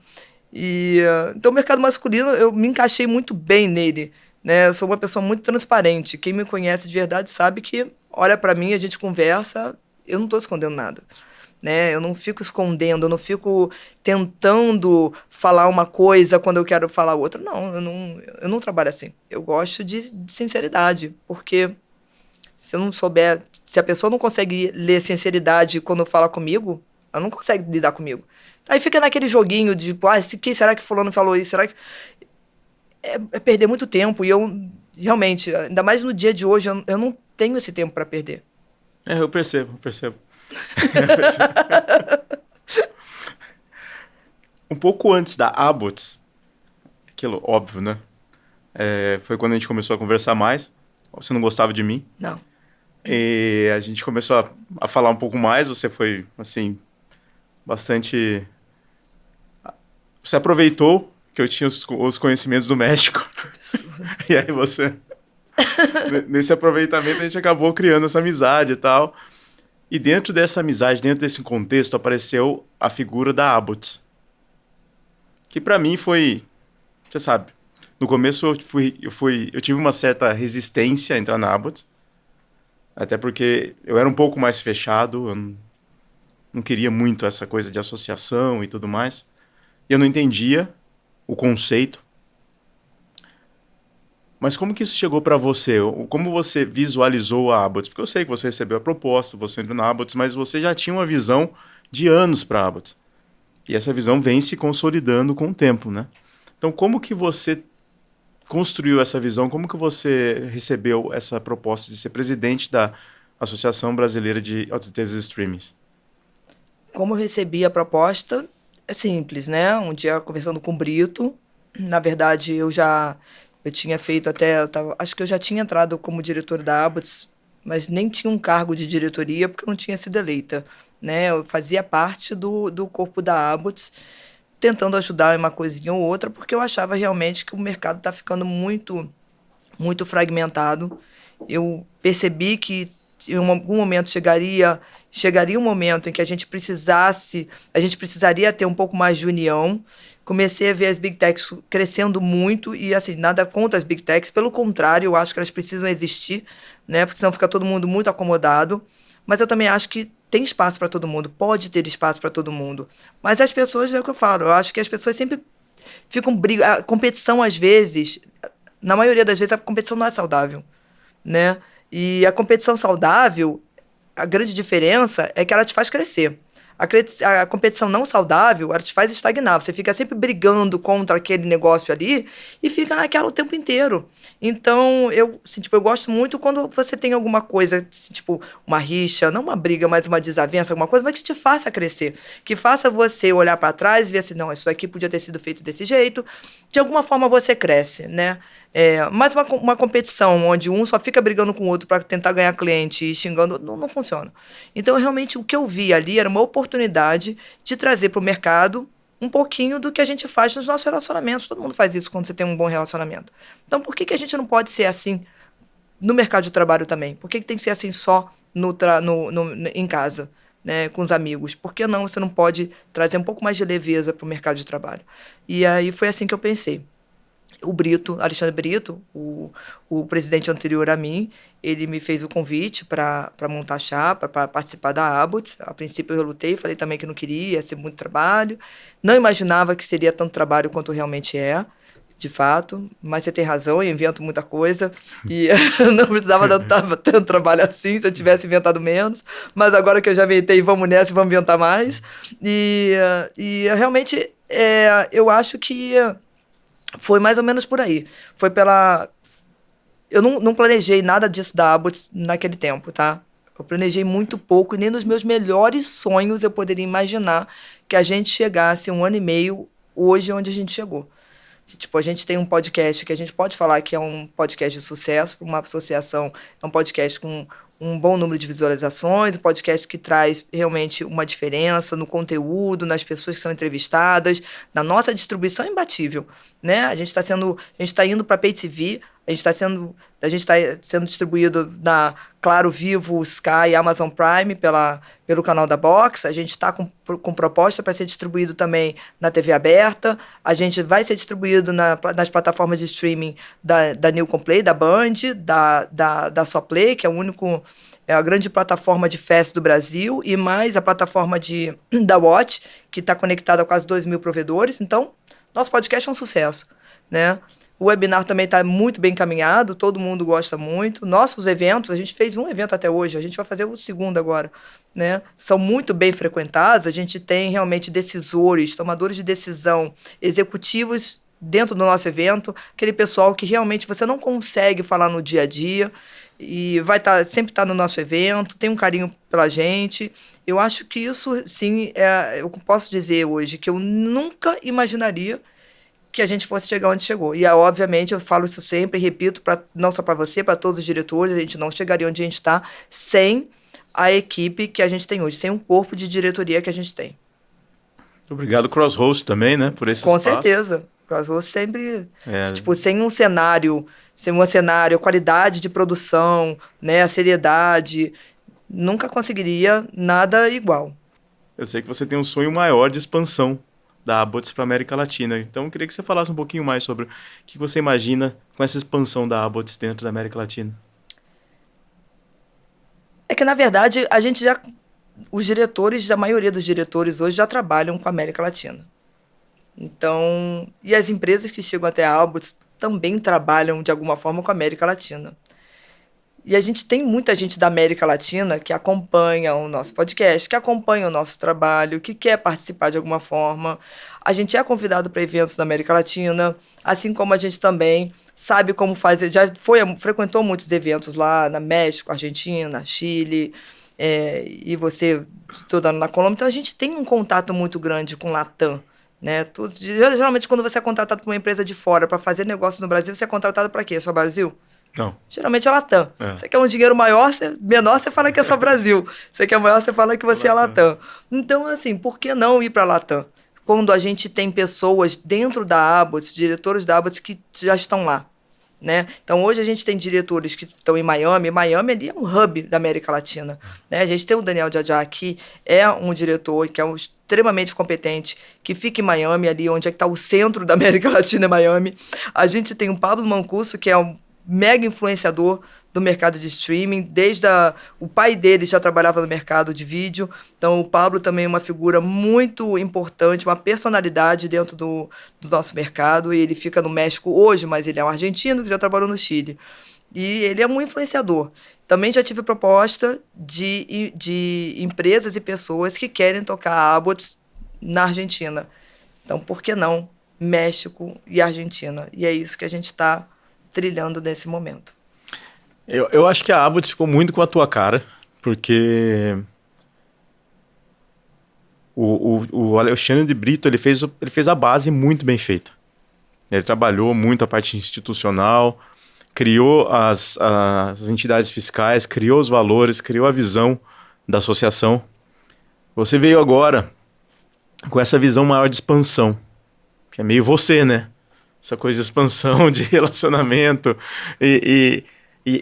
Então, o mercado masculino, eu me encaixei muito bem nele, né? Eu sou uma pessoa muito transparente. Quem me conhece de verdade sabe que olha pra mim, a gente conversa, eu não tô escondendo nada. Né? Eu não fico escondendo, eu não fico tentando falar uma coisa quando eu quero falar outra. Não, eu não trabalho assim. Eu gosto de sinceridade, porque se eu não souber, se a pessoa não consegue ler sinceridade quando fala comigo, ela não consegue lidar comigo. Aí fica naquele joguinho de, tipo, que será que fulano falou isso? Será que... É perder muito tempo, e eu, realmente, ainda mais no dia de hoje, eu não tenho esse tempo para perder.
Eu percebo. Um pouco antes da Abbott, aquilo óbvio, né? Foi quando a gente começou a conversar mais. Você não gostava de mim.
Não.
E a gente começou a falar um pouco mais. Você foi, assim, bastante... Você aproveitou que eu tinha os conhecimentos do México. E aí você... Nesse aproveitamento a gente acabou criando essa amizade e tal. E dentro dessa amizade, dentro desse contexto, apareceu a figura da Abbott. Que pra mim foi... Você sabe, no começo eu tive uma certa resistência a entrar na Abbott. Até porque eu era um pouco mais fechado, eu não queria muito essa coisa de associação e tudo mais. E eu não entendia o conceito. Mas como que isso chegou para você? Como você visualizou a Abbott? Porque eu sei que você recebeu a proposta, você entrou na Abbott, mas você já tinha uma visão de anos para a Abbott. E essa visão vem se consolidando com o tempo, né? Então, como que você construiu essa visão? Como que você recebeu essa proposta de ser presidente da Associação Brasileira de OTTs e Streamings?
Como eu recebi a proposta, é simples, né? Um dia, conversando com o Brito, na verdade, eu tinha feito acho que eu já tinha entrado como diretor da Abbott, mas nem tinha um cargo de diretoria, porque eu não tinha sido eleita, né? Eu fazia parte do corpo da Abbott, tentando ajudar em uma coisinha ou outra, porque eu achava realmente que o mercado está ficando muito, muito fragmentado. Eu percebi que em algum momento chegaria um momento em que a gente precisaria ter um pouco mais de união. Comecei a ver as Big Techs crescendo muito e, assim, nada contra as Big Techs, pelo contrário, eu acho que elas precisam existir, né? Porque senão fica todo mundo muito acomodado. Mas eu também acho que tem espaço para todo mundo, pode ter espaço para todo mundo. Mas as pessoas, é o que eu falo, eu acho que as pessoas sempre ficam brigando. A competição, às vezes, na maioria das vezes, a competição não é saudável, né? E a competição saudável, a grande diferença é que ela te faz crescer. A competição não saudável, ela te faz estagnar. Você fica sempre brigando contra aquele negócio ali e fica naquela o tempo inteiro. Então, eu gosto muito quando você tem alguma coisa, assim, tipo, uma rixa, não uma briga, mas uma desavença, alguma coisa, mas que te faça crescer. Que faça você olhar para trás e ver assim, não, isso aqui podia ter sido feito desse jeito. De alguma forma você cresce, né? Mas uma competição onde um só fica brigando com o outro para tentar ganhar cliente e xingando, não funciona. Então, realmente, o que eu vi ali era uma oportunidade de trazer para o mercado um pouquinho do que a gente faz nos nossos relacionamentos. Todo mundo faz isso quando você tem um bom relacionamento. Então, por que a gente não pode ser assim no mercado de trabalho também? Por que tem que ser assim só em casa, né, com os amigos? Por que não você não pode trazer um pouco mais de leveza para o mercado de trabalho? E aí foi assim que eu pensei. O Brito, Alexandre Brito, o presidente anterior a mim, ele me fez o convite para montar a chapa, para participar da Abbott. A princípio eu relutei, falei também que não queria, ia ser muito trabalho. Não imaginava que seria tanto trabalho quanto realmente é, de fato. Mas você tem razão, eu invento muita coisa. E não precisava dar tanto trabalho assim, se eu tivesse inventado menos. Mas agora que eu já inventei, vamos nessa e vamos inventar mais. E realmente, eu acho que... foi mais ou menos por aí. Foi pela... Eu não planejei nada disso da Abbott naquele tempo, tá? Eu planejei muito pouco e nem nos meus melhores sonhos eu poderia imaginar que a gente chegasse 1 ano e meio hoje onde a gente chegou. Tipo, a gente tem um podcast que a gente pode falar que é um podcast de sucesso, para uma associação, é um podcast com um bom número de visualizações, um podcast que traz realmente uma diferença no conteúdo, nas pessoas que são entrevistadas, na nossa distribuição é imbatível, né? A gente está indo para Pay TV, a gente está sendo distribuído na Claro, Vivo, Sky, Amazon Prime pelo canal da Box. A gente está com proposta para ser distribuído também na TV aberta. A gente vai ser distribuído nas plataformas de streaming da Newcom Play, da Band, da Soplay, que é a grande plataforma de fest do Brasil, e mais a plataforma da Watch, que está conectada a quase 2.000 provedores. Então, nosso podcast é um sucesso, né? O webinar também está muito bem encaminhado, todo mundo gosta muito. Nossos eventos, a gente fez um evento até hoje, a gente vai fazer o segundo agora, né? São muito bem frequentados, a gente tem realmente decisores, tomadores de decisão, executivos dentro do nosso evento, aquele pessoal que realmente você não consegue falar no dia a dia e sempre estar no nosso evento, tem um carinho pela gente. Eu acho que isso, sim, eu posso dizer hoje que eu nunca imaginaria que a gente fosse chegar onde chegou. E, obviamente, eu falo isso sempre, repito, não só para você, para todos os diretores, a gente não chegaria onde a gente está sem a equipe que a gente tem hoje, sem o corpo de diretoria que a gente tem.
Obrigado, Crosshost, também, né, por esse
Com
espaço.
certeza. Crosshost sempre, sem um cenário, a qualidade de produção, né, a seriedade, nunca conseguiria nada igual.
Eu sei que você tem um sonho maior de expansão da Abbots para a América Latina. Então, eu queria que você falasse um pouquinho mais sobre o que você imagina com essa expansão da Abbots dentro da América Latina.
É que, na verdade, a maioria dos diretores hoje já trabalham com a América Latina. Então, e as empresas que chegam até a Abbots também trabalham, de alguma forma, com a América Latina. E a gente tem muita gente da América Latina que acompanha o nosso podcast, que acompanha o nosso trabalho, que quer participar de alguma forma. A gente é convidado para eventos da América Latina, assim como a gente também sabe como fazer. Frequentou muitos eventos lá na México, Argentina, Chile, e você estudando na Colômbia. Então a gente tem um contato muito grande com o Latam. Né? Geralmente, quando você é contratado por uma empresa de fora para fazer negócio no Brasil, você é contratado para quê? Só Brasil?
Não.
Geralmente é Latam. Você quer um dinheiro menor, você fala que é só Brasil. Você quer maior, você fala que você é Latam. Então, assim, por que não ir para Latam? Quando a gente tem pessoas dentro da Abbots, diretores da Abbots que já estão lá. Né? Então, hoje a gente tem diretores que estão em Miami. Miami ali é um hub da América Latina. Né? A gente tem o Daniel Jajá, que é um diretor, que é extremamente competente, que fica em Miami, ali onde é que está o centro da América Latina, é Miami. A gente tem o Pablo Mancuso, que é um mega influenciador do mercado de streaming, o pai dele já trabalhava no mercado de vídeo, então o Pablo também é uma figura muito importante, uma personalidade dentro do nosso mercado, e ele fica no México hoje, mas ele é um argentino que já trabalhou no Chile, e ele é um influenciador. Também já tive proposta de empresas e pessoas que querem tocar a Abbots na Argentina, então por que não México e Argentina? E é isso que a gente está trilhando nesse momento.
Eu acho que a Abbots ficou muito com a tua cara, porque o Alexandre de Brito ele fez a base muito bem feita. Ele trabalhou muito a parte institucional, criou as entidades fiscais, criou os valores, criou a visão da associação. Você veio agora com essa visão maior de expansão, que é meio você, né? Essa coisa de expansão, de relacionamento. E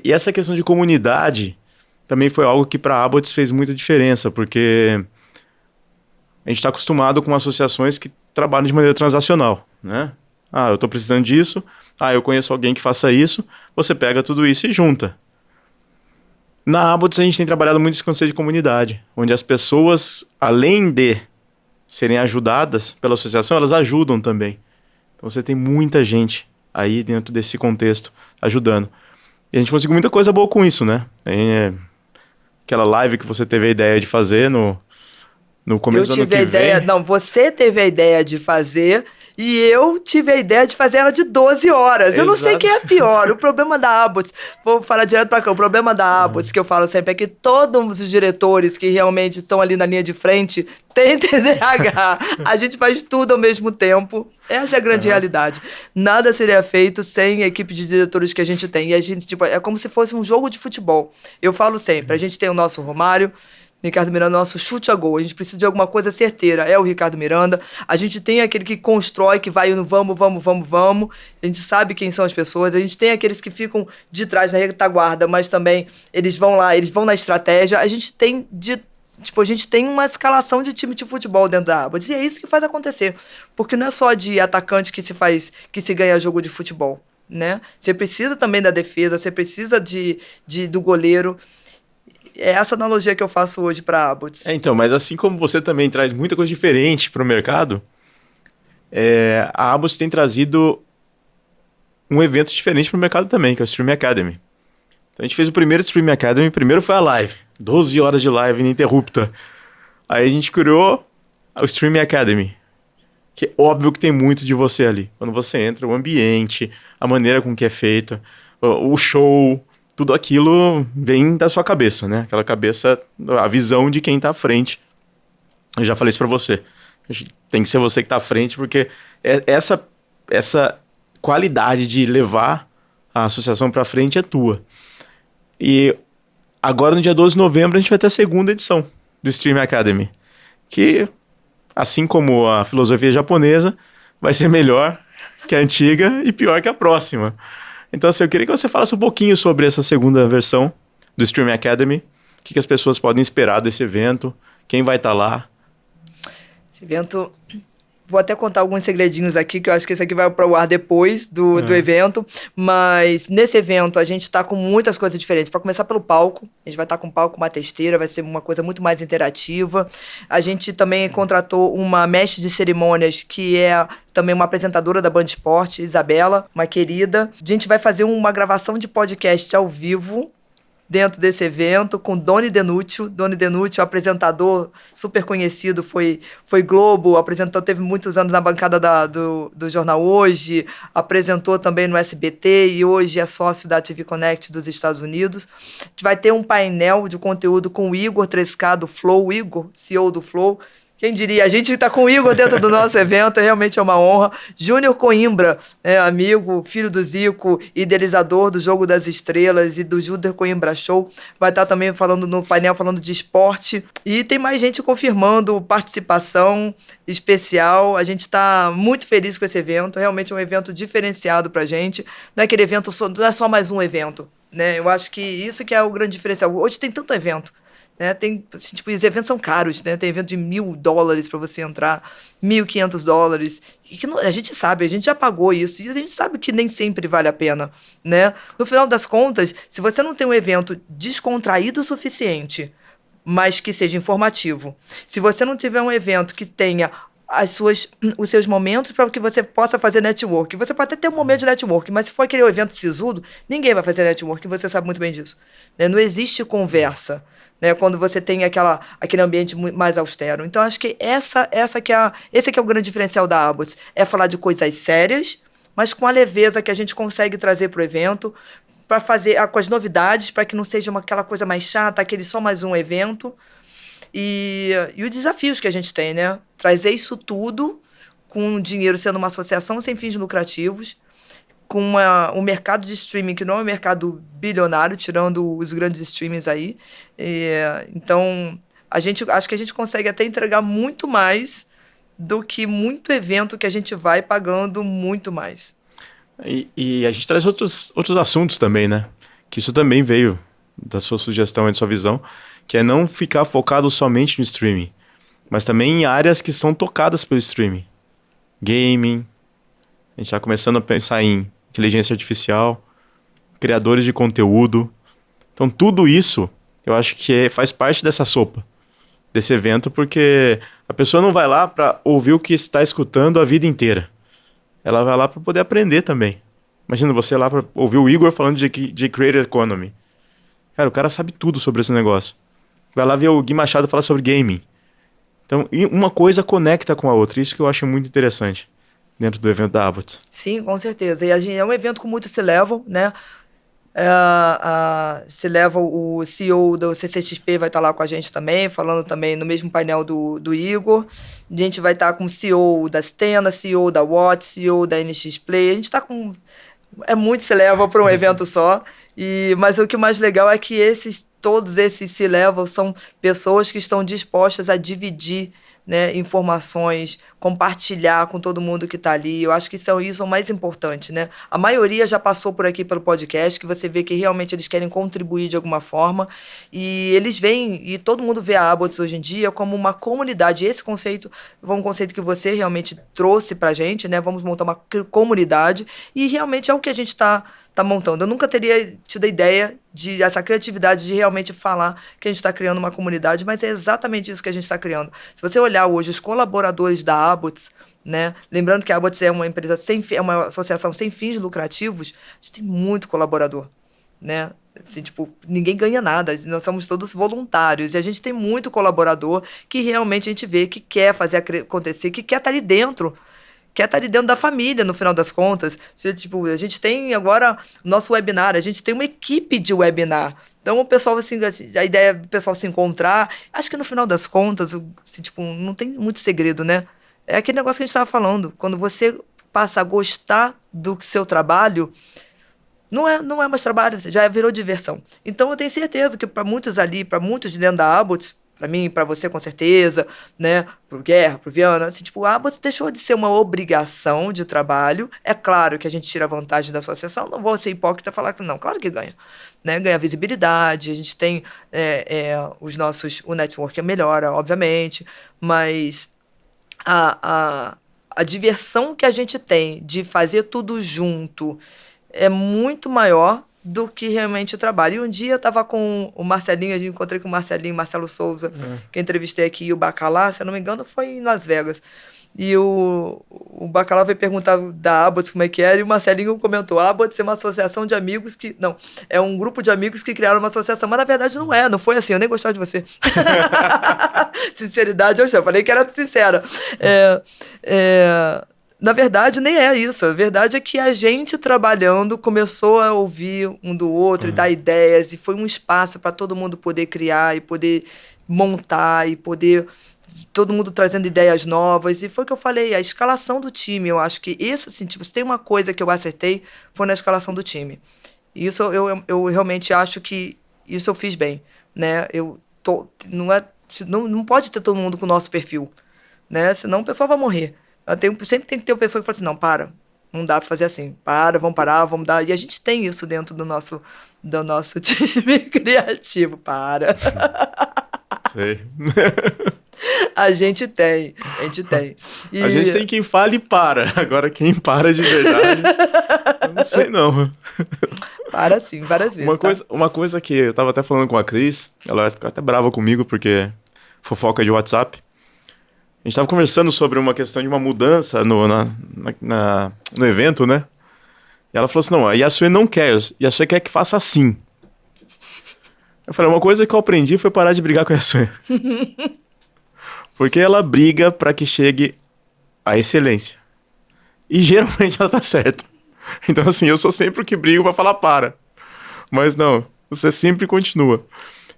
essa questão de comunidade também foi algo que para a Abbots fez muita diferença, porque a gente está acostumado com associações que trabalham de maneira transacional, né? Ah, eu estou precisando disso, eu conheço alguém que faça isso, você pega tudo isso e junta. Na Abbots a gente tem trabalhado muito esse conceito de comunidade, onde as pessoas, além de serem ajudadas pela associação, elas ajudam também. Então você tem muita gente aí dentro desse contexto ajudando. E a gente conseguiu muita coisa boa com isso, né? Aquela live que você teve a ideia de fazer no começo do ano que vem.
Não, você teve a ideia de fazer E eu tive a ideia de fazer ela de 12 horas. Eu não sei
Exato.
quem é pior. O problema da Abbots, vou falar direto pra cá, o problema da Abbots, que eu falo sempre, é que todos os diretores que realmente estão ali na linha de frente têm TDAH. A gente faz tudo ao mesmo tempo. Essa é a grande realidade. Nada seria feito sem a equipe de diretores que a gente tem. E a gente, tipo, é como se fosse um jogo de futebol. Eu falo sempre, a gente tem o nosso Romário, Ricardo Miranda, nosso chute a gol. A gente precisa de alguma coisa certeira. É o Ricardo Miranda. A gente tem aquele que constrói, que vai no vamos. A gente sabe quem são as pessoas. A gente tem aqueles que ficam de trás na retaguarda, mas também eles vão lá, eles vão na estratégia. A gente tem a gente tem uma escalação de time de futebol dentro da Abbots. E é isso que faz acontecer. Porque não é só de atacante que se ganha jogo de futebol, né? Você precisa também da defesa, você precisa do goleiro. É essa analogia que eu faço hoje para a Abbots.
Então, mas assim como você também traz muita coisa diferente para o mercado, a Abbots tem trazido um evento diferente para o mercado também, que é o Stream Academy. Então, a gente fez o primeiro Stream Academy, primeiro foi a live, 12 horas de live ininterrupta. Aí a gente criou o Stream Academy, que é óbvio que tem muito de você ali. Quando você entra, o ambiente, a maneira com que é feito, o show, tudo aquilo vem da sua cabeça, né? Aquela cabeça, a visão de quem tá à frente. Eu já falei isso pra você. Tem que ser você que tá à frente, porque essa qualidade de levar a associação pra frente é tua. E agora, no dia 12 de novembro, a gente vai ter a segunda edição do Stream Academy, que, assim como a filosofia japonesa, vai ser melhor que a antiga e pior que a próxima. Então, assim, eu queria que você falasse um pouquinho sobre essa segunda versão do Stream Academy, o que as pessoas podem esperar desse evento, quem vai estar lá.
Esse evento... Vou até contar alguns segredinhos aqui, que eu acho que esse aqui vai para o ar depois do evento. Mas nesse evento a gente está com muitas coisas diferentes. Para começar pelo palco, a gente vai estar com um palco, uma testeira, vai ser uma coisa muito mais interativa. A gente também contratou uma mestre de cerimônias, que é também uma apresentadora da Band Esporte, Isabela, uma querida. A gente vai fazer uma gravação de podcast ao vivo dentro desse evento, com Doni Denúcio. Doni Denúcio, apresentador super conhecido, foi Globo, teve muitos anos na bancada do Jornal Hoje, apresentou também no SBT e hoje é sócio da TV Connect dos Estados Unidos. A gente vai ter um painel de conteúdo com o Igor 3K do Flow, Igor, CEO do Flow. Quem diria? A gente está com o Igor dentro do nosso evento, realmente é uma honra. Júnior Coimbra, amigo, filho do Zico, idealizador do Jogo das Estrelas e do Júnior Coimbra Show, vai estar também falando no painel, falando de esporte. E tem mais gente confirmando participação especial. A gente está muito feliz com esse evento, realmente é um evento diferenciado para a gente. Não é aquele evento, não é só mais um evento, né? Eu acho que isso que é o grande diferencial. Hoje tem tanto evento. Né? Os eventos são caros, né? Tem evento de $1.000 para você entrar, $1.500. E que a gente sabe, a gente já pagou isso, e a gente sabe que nem sempre vale a pena, né? No final das contas, se você não tem um evento descontraído o suficiente, mas que seja informativo, se você não tiver um evento que tenha os seus momentos para que você possa fazer network. Você pode até ter um momento de network, mas se for aquele evento sisudo, ninguém vai fazer network, você sabe muito bem disso. Né? Não existe conversa. Né, quando você tem aquele ambiente mais austero. Então, acho que esse que é o grande diferencial da Abbots, é falar de coisas sérias, mas com a leveza que a gente consegue trazer para o evento, para fazer com as novidades, para que não seja aquela coisa mais chata, aquele só mais um evento. E os desafios que a gente tem, né? Trazer isso tudo com dinheiro sendo uma associação sem fins lucrativos, com um mercado de streaming que não é um mercado bilionário, tirando os grandes streamings aí. Então, acho que a gente consegue até entregar muito mais do que muito evento que a gente vai pagando muito mais.
E a gente traz outros assuntos também, né? Que isso também veio da sua sugestão e da sua visão, que é não ficar focado somente no streaming, mas também em áreas que são tocadas pelo streaming. Gaming, a gente está começando a pensar em inteligência artificial, criadores de conteúdo. Então, tudo isso, eu acho que faz parte dessa sopa, desse evento, porque a pessoa não vai lá para ouvir o que está escutando a vida inteira. Ela vai lá para poder aprender também. Imagina você lá para ouvir o Igor falando de Creator Economy. Cara, o cara sabe tudo sobre esse negócio. Vai lá ver o Gui Machado falar sobre gaming. Então, uma coisa conecta com a outra. Isso que eu acho muito interessante. dentro do evento da Abbott.
Sim, com certeza. E a gente, é um evento com muito C-Level, né? C-Level, o CEO do CCXP vai estar lá com a gente também, falando também no mesmo painel do Igor. A gente vai estar com o CEO da Stena, CEO da Watch, CEO da NX Play. A gente está com... É muito C-Level para um evento só. Mas o que mais legal é que todos esses C-Level são pessoas que estão dispostas a dividir, né, informações, compartilhar com todo mundo que está ali. Eu acho que isso é o mais importante, né? A maioria já passou por aqui pelo podcast, que você vê que realmente eles querem contribuir de alguma forma, e eles veem, e todo mundo vê a Abbott hoje em dia como uma comunidade. Esse conceito foi um conceito que você realmente trouxe pra gente, né? Vamos montar uma comunidade, e realmente é o que a gente está montando. Eu nunca teria tido a ideia essa criatividade de realmente falar que a gente está criando uma comunidade, mas é exatamente isso que a gente está criando. Se você olhar hoje os colaboradores da Abbott, né, lembrando que a Abbott é uma empresa é uma associação sem fins lucrativos, a gente tem muito colaborador, né? Assim, tipo, ninguém ganha nada, nós somos todos voluntários, e a gente tem muito colaborador que realmente a gente vê que quer fazer acontecer, que quer estar ali dentro, da família, no final das contas. Tipo, a gente tem agora o nosso webinar, a gente tem uma equipe de webinar. Então, o pessoal, assim, a ideia é o pessoal se encontrar. Acho que no final das contas, assim, tipo, não tem muito segredo, né? É aquele negócio que a gente estava falando. Quando você passa a gostar do seu trabalho, não é mais trabalho, já virou diversão. Então, eu tenho certeza que para muitos ali, para muitos de dentro da Abbott, para mim, para você com certeza, né, pro Guerra, pro Viana, assim, tipo, a Abbott deixou de ser uma obrigação de trabalho. É claro que a gente tira vantagem da associação, não vou ser hipócrita e falar que não, claro que ganha, né, ganha visibilidade, a gente tem o network melhora, obviamente, mas a diversão que a gente tem de fazer tudo junto é muito maior do que realmente o trabalho. E um dia eu estava com o Marcelinho, eu encontrei com o Marcelo Souza, que eu entrevistei aqui, e o Bacalá, se eu não me engano, foi em Las Vegas. E o Bacalá veio perguntar da Abbott como é que era, e o Marcelinho comentou: a Abbott é uma associação de amigos que... Não, é um grupo de amigos que criaram uma associação, mas na verdade não foi assim, eu nem gostava de você. Sinceridade, eu falei que era sincera. Na verdade, nem é isso. A verdade é que a gente, trabalhando, começou a ouvir um do outro e dar ideias, e foi um espaço para todo mundo poder criar e poder montar e poder... todo mundo trazendo ideias novas. E foi o que eu falei, a escalação do time. Eu acho que isso, assim, tipo, se tem uma coisa que eu acertei, foi na escalação do time. E isso eu realmente acho que isso eu fiz bem, né? Não pode ter todo mundo com o nosso perfil, né? Senão o pessoal vai morrer. Sempre tem que ter uma pessoa que fala assim: não, não dá pra fazer assim, vamos parar, vamos dar. E a gente tem isso dentro do nosso time criativo.
Sei.
A gente tem. E...
a gente tem quem fala e para. Agora, quem para de verdade, eu não sei não.
Para sim, várias vezes.
Uma coisa que eu tava até falando com a Cris, ela vai ficar até brava comigo, porque fofoca de WhatsApp. A gente tava conversando sobre uma questão de uma mudança no evento, né? E ela falou assim: não, a Yasue não quer, a Yasue quer que faça assim. Eu falei: uma coisa que eu aprendi foi parar de brigar com a Yasue. Porque ela briga pra que chegue à excelência. E geralmente ela tá certa. Então, assim, eu sou sempre o que brigo pra falar para. Mas não, você sempre continua.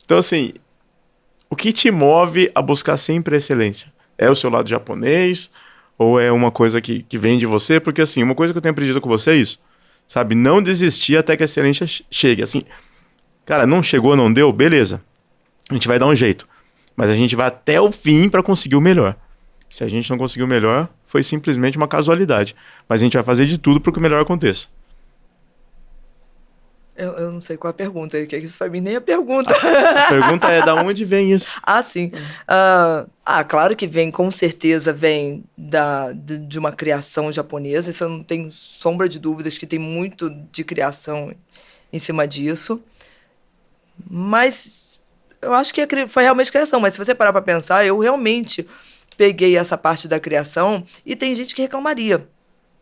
Então, assim, o que te move a buscar sempre a excelência? É o seu lado japonês? Ou é uma coisa que vem de você? Porque, assim, uma coisa que eu tenho aprendido com você é isso. Sabe? Não desistir até que a excelência chegue. Assim, cara, não chegou, não deu? Beleza. A gente vai dar um jeito. Mas a gente vai até o fim para conseguir o melhor. Se a gente não conseguiu o melhor, foi simplesmente uma casualidade. Mas a gente vai fazer de tudo para que o melhor aconteça.
Eu não sei qual é a pergunta, que isso pra mim nem é pergunta.
A pergunta é: da onde vem isso?
Sim. Claro que com certeza vem de uma criação japonesa, isso eu não tenho sombra de dúvidas, que tem muito de criação em cima disso. Mas eu acho que foi realmente criação, mas se você parar pra pensar, eu realmente peguei essa parte da criação, e tem gente que reclamaria.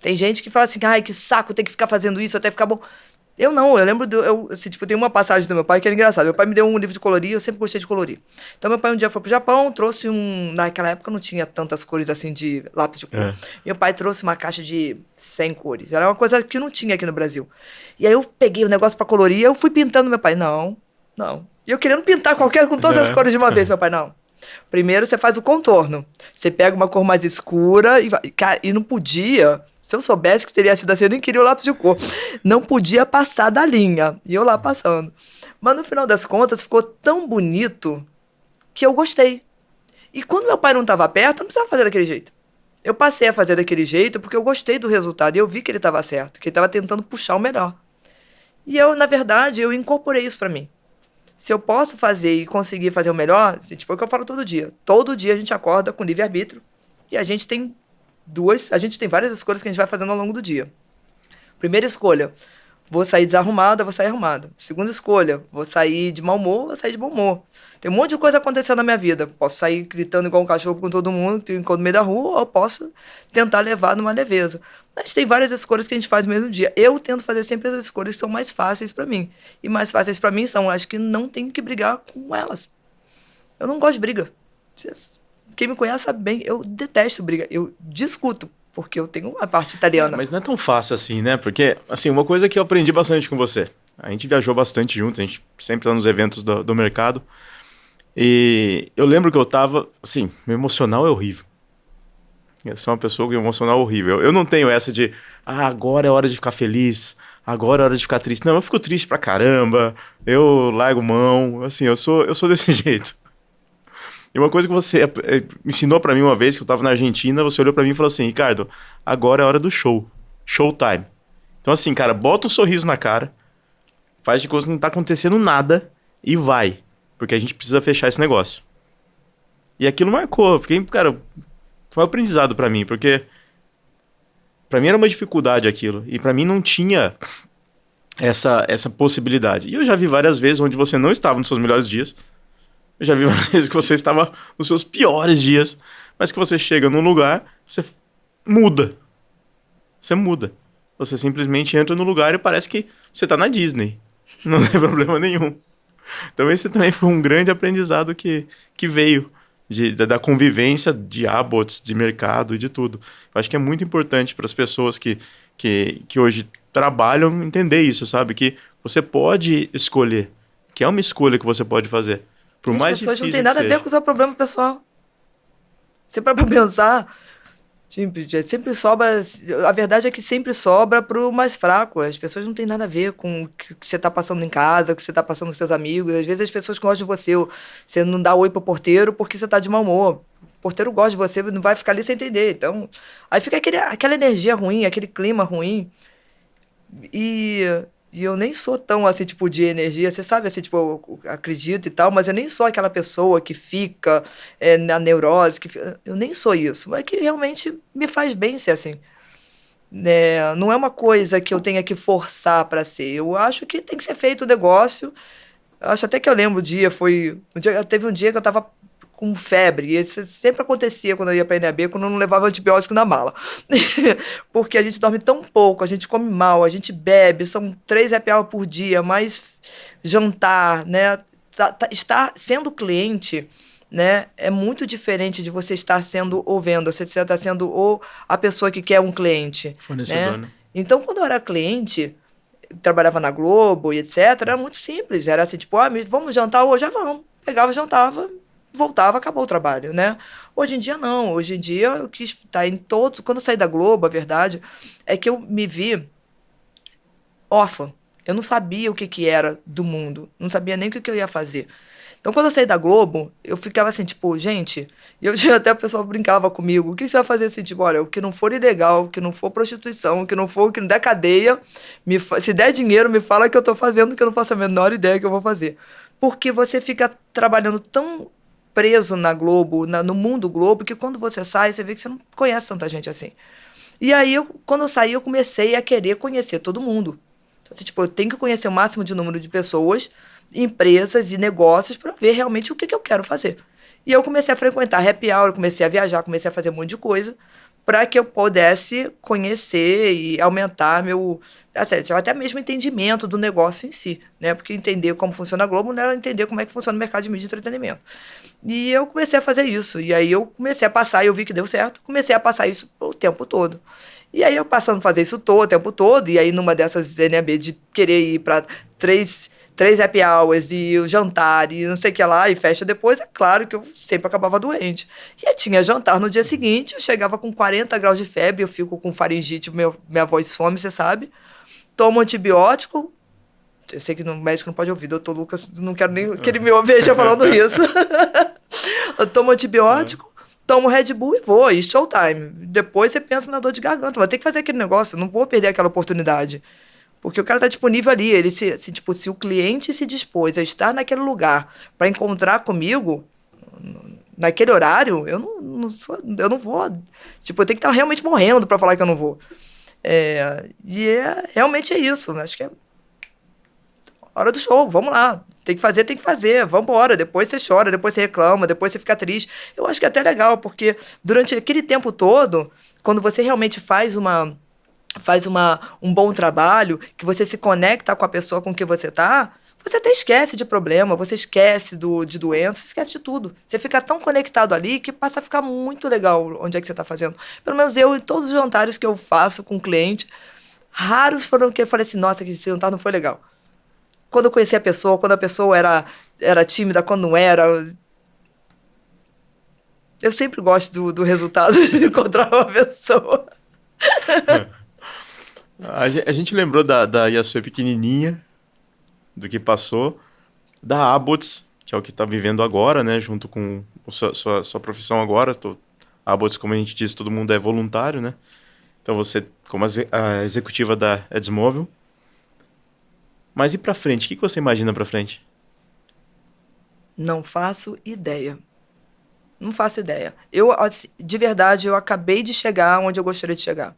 Tem gente que fala assim: ai, que saco, tem que ficar fazendo isso até ficar bom. Eu não, eu lembro, assim, tipo, tem uma passagem do meu pai que era engraçada. Meu pai me deu um livro de colorir, eu sempre gostei de colorir. Então, meu pai um dia foi pro Japão, trouxe naquela época não tinha tantas cores assim de lápis de cor.
É.
Meu pai trouxe uma caixa de 100 cores. Era uma coisa que não tinha aqui no Brasil. E aí eu peguei o negócio pra colorir, eu fui pintando meu pai. Não, não. E eu querendo pintar com todas as cores de uma vez, meu pai, não. Primeiro você faz o contorno. Você pega uma cor mais escura e não podia. Se eu soubesse que teria sido assim, eu nem queria o lápis de cor. Não podia passar da linha. E eu lá passando. Mas no final das contas, ficou tão bonito que eu gostei. E quando meu pai não estava perto, eu não precisava fazer daquele jeito. Eu passei a fazer daquele jeito porque eu gostei do resultado. E eu vi que ele estava certo, que ele estava tentando puxar o melhor. E eu, na verdade, eu incorporei isso para mim. Se eu posso fazer e conseguir fazer o melhor, tipo, é o que eu falo todo dia. Todo dia a gente acorda com livre-arbítrio e a gente tem várias escolhas que a gente vai fazendo ao longo do dia. Primeira escolha, vou sair desarrumada, vou sair arrumada. Segunda escolha, vou sair de mau humor, vou sair de bom humor. Tem um monte de coisa acontecendo na minha vida. Posso sair gritando igual um cachorro com todo mundo, que encontro no meio da rua, ou posso tentar levar numa leveza. Mas tem várias escolhas que a gente faz no mesmo dia. Eu tento fazer sempre as escolhas que são mais fáceis para mim. E mais fáceis para mim são as que não tenho que brigar com elas. Eu não gosto de briga. Quem me conhece sabe bem, eu detesto briga. Eu discuto, porque eu tenho uma parte italiana.
Mas não é tão fácil assim, né? Porque, assim, uma coisa que eu aprendi bastante com você. A gente viajou bastante junto, a gente sempre tá nos eventos do mercado. E eu lembro que eu tava, assim, meu emocional é horrível. Eu sou uma pessoa com emocional horrível. Eu não tenho essa de, agora é hora de ficar feliz, agora é hora de ficar triste. Não, eu fico triste pra caramba, eu largo mão, assim, eu sou desse jeito. E uma coisa que você ensinou pra mim uma vez, que eu tava na Argentina, você olhou pra mim e falou assim, Ricardo, agora é hora do show. Showtime. Então assim, cara, bota um sorriso na cara, faz de coisa que não tá acontecendo nada e vai. Porque a gente precisa fechar esse negócio. E aquilo marcou. Eu fiquei, cara, foi um aprendizado pra mim, porque pra mim era uma dificuldade aquilo. E pra mim não tinha essa possibilidade. E eu já vi várias vezes onde você não estava nos seus melhores dias. Eu já vi várias vezes que você estava nos seus piores dias, mas que você chega num lugar, você muda. Você muda. Você simplesmente entra no lugar e parece que você tá na Disney. Não tem problema nenhum. Então esse também foi um grande aprendizado que veio da convivência de abots, de mercado e de tudo. Eu acho que é muito importante para as pessoas que hoje trabalham entender isso, sabe? Que você pode escolher, que é uma escolha que você pode fazer. Por mais
As pessoas
difícil
não têm nada a ver com o seu problema pessoal. Você para pensar, sempre sobra. A verdade é que sempre sobra pro mais fraco. As pessoas não têm nada a ver com o que você tá passando em casa, o que você tá passando com seus amigos. Às vezes as pessoas gostam de você. Você não dá oi pro porteiro porque você tá de mau humor. O porteiro gosta de você, não vai ficar ali sem entender. Então, aí fica aquela energia ruim, aquele clima ruim. E eu nem sou tão, assim, tipo, de energia. Você sabe, assim, tipo, eu acredito e tal, mas eu nem sou aquela pessoa que fica na neurose. Eu nem sou isso. Mas que realmente me faz bem ser assim. Não é uma coisa que eu tenha que forçar para ser. Eu acho que tem que ser feito o negócio. Eu acho até que eu lembro teve um dia que eu tava com febre, e isso sempre acontecia quando eu ia para a NAB, quando eu não levava antibiótico na mala. Porque a gente dorme tão pouco, a gente come mal, a gente bebe, são 3 happy hour por dia, mais jantar, né? Estar sendo cliente, né, é muito diferente de você estar sendo ou venda, você está sendo a pessoa que quer um cliente.
Fornecedor, né?
Então, quando eu era cliente, trabalhava na Globo e etc., era muito simples. Era assim, tipo, vamos jantar hoje? Já vamos. Pegava, jantava, voltava, acabou o trabalho, né? Hoje em dia, não. Hoje em dia, eu quis estar em todos... Quando eu saí da Globo, a verdade é que eu me vi órfã. Eu não sabia o que era do mundo. Não sabia nem o que eu ia fazer. Então, quando eu saí da Globo, eu ficava assim, tipo, gente... E eu tinha até o pessoal brincava comigo. O que você vai fazer assim? Tipo, olha, o que não for ilegal, o que não for prostituição, o que não der cadeia, se der dinheiro, me fala que eu tô fazendo, que eu não faço a menor ideia que eu vou fazer. Porque você fica trabalhando tão preso na Globo, no mundo Globo, que quando você sai, você vê que você não conhece tanta gente assim. E aí, quando eu saí, eu comecei a querer conhecer todo mundo. Então, assim, tipo, eu tenho que conhecer o máximo de número de pessoas, empresas e negócios para ver realmente o que eu quero fazer. E eu comecei a frequentar happy hour, comecei a viajar, comecei a fazer um monte de coisa para que eu pudesse conhecer e aumentar meu, assim, até mesmo entendimento do negócio em si, né? Porque entender como funciona a Globo não é entender como é que funciona o mercado de mídia e entretenimento. E eu comecei a fazer isso. E aí eu comecei a passar, e eu vi que deu certo, comecei a passar isso o tempo todo. E aí eu passando a fazer isso todo, o tempo todo, e aí numa dessas NAB de querer ir para três happy hours e o jantar e não sei o que lá, e festa depois, é claro que eu sempre acabava doente. E aí tinha jantar no dia seguinte, eu chegava com 40 graus de febre, eu fico com faringite, minha voz some, você sabe. Tomo antibiótico. Eu sei que o médico não pode ouvir, doutor Lucas, não quero nem que ele me veja falando isso. Eu tomo antibiótico, tomo Red Bull e vou, e showtime. Depois você pensa na dor de garganta, vai ter que fazer aquele negócio, não vou perder aquela oportunidade. Porque o cara está disponível ali, ele tipo, se o cliente se dispôs a estar naquele lugar para encontrar comigo, naquele horário, eu não vou. Tipo, eu tenho que estar realmente morrendo para falar que eu não vou. Realmente é isso, acho que é hora do show, vamos lá. Tem que fazer, vamos embora. Depois você chora, depois você reclama, depois você fica triste. Eu acho que é até legal, porque durante aquele tempo todo, quando você realmente faz um bom trabalho, que você se conecta com a pessoa com que você tá, você até esquece de problema, você esquece de doença, você esquece de tudo. Você fica tão conectado ali que passa a ficar muito legal onde é que você está fazendo. Pelo menos eu, em todos os jantares que eu faço com o cliente, raros foram que eu falei assim, nossa, que esse jantar não foi legal. Quando eu conheci a pessoa, quando a pessoa era tímida, quando não era. Eu sempre gosto do resultado de encontrar uma pessoa.
A gente lembrou da Yasue pequenininha, do que passou, da Abots, que é o que está vivendo agora, né, junto com sua profissão agora. A Abots, como a gente disse, todo mundo é voluntário, né? Então você, como a executiva da Edsmobile. Mas e pra frente? O que você imagina pra frente?
Não faço ideia. Não faço ideia. De verdade, eu acabei de chegar onde eu gostaria de chegar.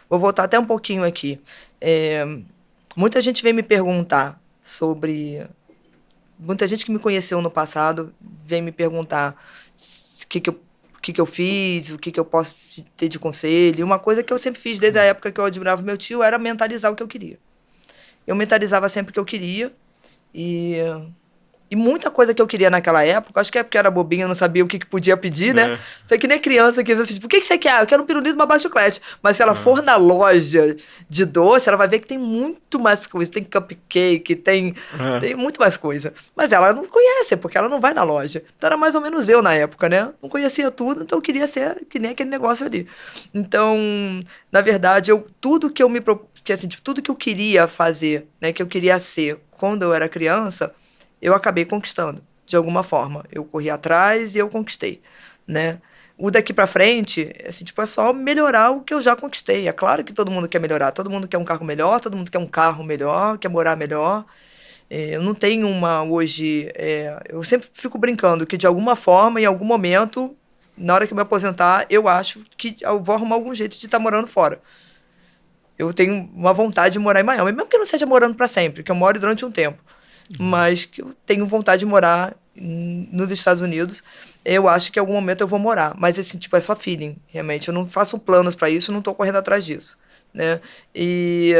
Vou voltar até um pouquinho aqui. Muita gente vem me perguntar sobre... Muita gente que me conheceu no passado vem me perguntar o que eu fiz, o que eu posso ter de conselho. Uma coisa que eu sempre fiz desde a época que eu admirava meu tio era mentalizar o que eu queria. Eu mentalizava sempre o que eu queria e muita coisa que eu queria naquela época, acho que é porque eu era bobinha, eu não sabia o que podia pedir, né? Foi que nem criança que assim, tipo, o que você quer? Eu quero um pirulito e uma bala de chiclete. Mas se ela for na loja de doce, ela vai ver que tem muito mais coisa. Tem cupcake, tem muito mais coisa. Mas ela não conhece, porque ela não vai na loja. Então era mais ou menos eu na época, né? Não conhecia tudo, então eu queria ser que nem aquele negócio ali. Então, na verdade, tudo que eu me que assim, tipo, tudo que eu queria fazer, né, que eu queria ser quando eu era criança, eu acabei conquistando, de alguma forma. Eu corri atrás e eu conquistei, né? O daqui pra frente, assim, tipo, é só melhorar o que eu já conquistei. É claro que todo mundo quer melhorar, todo mundo quer um carro melhor, todo mundo quer um carro melhor, quer morar melhor. Eu não tenho hoje... eu sempre fico brincando que, de alguma forma, em algum momento, na hora que eu me aposentar, eu acho que eu vou arrumar algum jeito de estar morando fora. Eu tenho uma vontade de morar em Miami, mesmo que eu não seja morando para sempre, que eu moro durante um tempo. Mas que eu tenho vontade de morar nos Estados Unidos. Eu acho que em algum momento eu vou morar. Mas, assim, tipo, é só feeling, realmente. Eu não faço planos para isso, não estou correndo atrás disso, né? E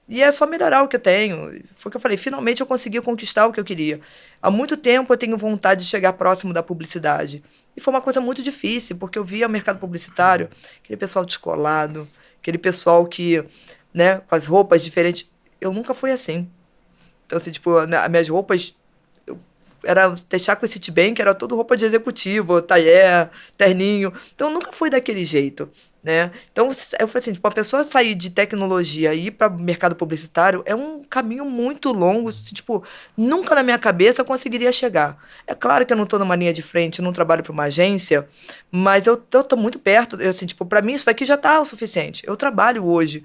é só melhorar o que eu tenho. Foi o que eu falei, finalmente eu consegui conquistar o que eu queria. Há muito tempo eu tenho vontade de chegar próximo da publicidade. E foi uma coisa muito difícil, porque eu via o mercado publicitário, aquele pessoal descolado, aquele pessoal que, né, com as roupas diferentes. Eu nunca fui assim. Então, assim, tipo, as minhas roupas era deixar com esse Citibank, era tudo roupa de executivo, tailleur, terninho. Então, eu nunca fui daquele jeito, né? Então, eu falei assim, tipo, uma pessoa sair de tecnologia e ir para o mercado publicitário é um caminho muito longo, assim, tipo, nunca na minha cabeça eu conseguiria chegar. É claro que eu não estou numa linha de frente, eu não trabalho para uma agência, mas eu tô muito perto, assim, tipo, para mim isso daqui já está o suficiente. Eu trabalho hoje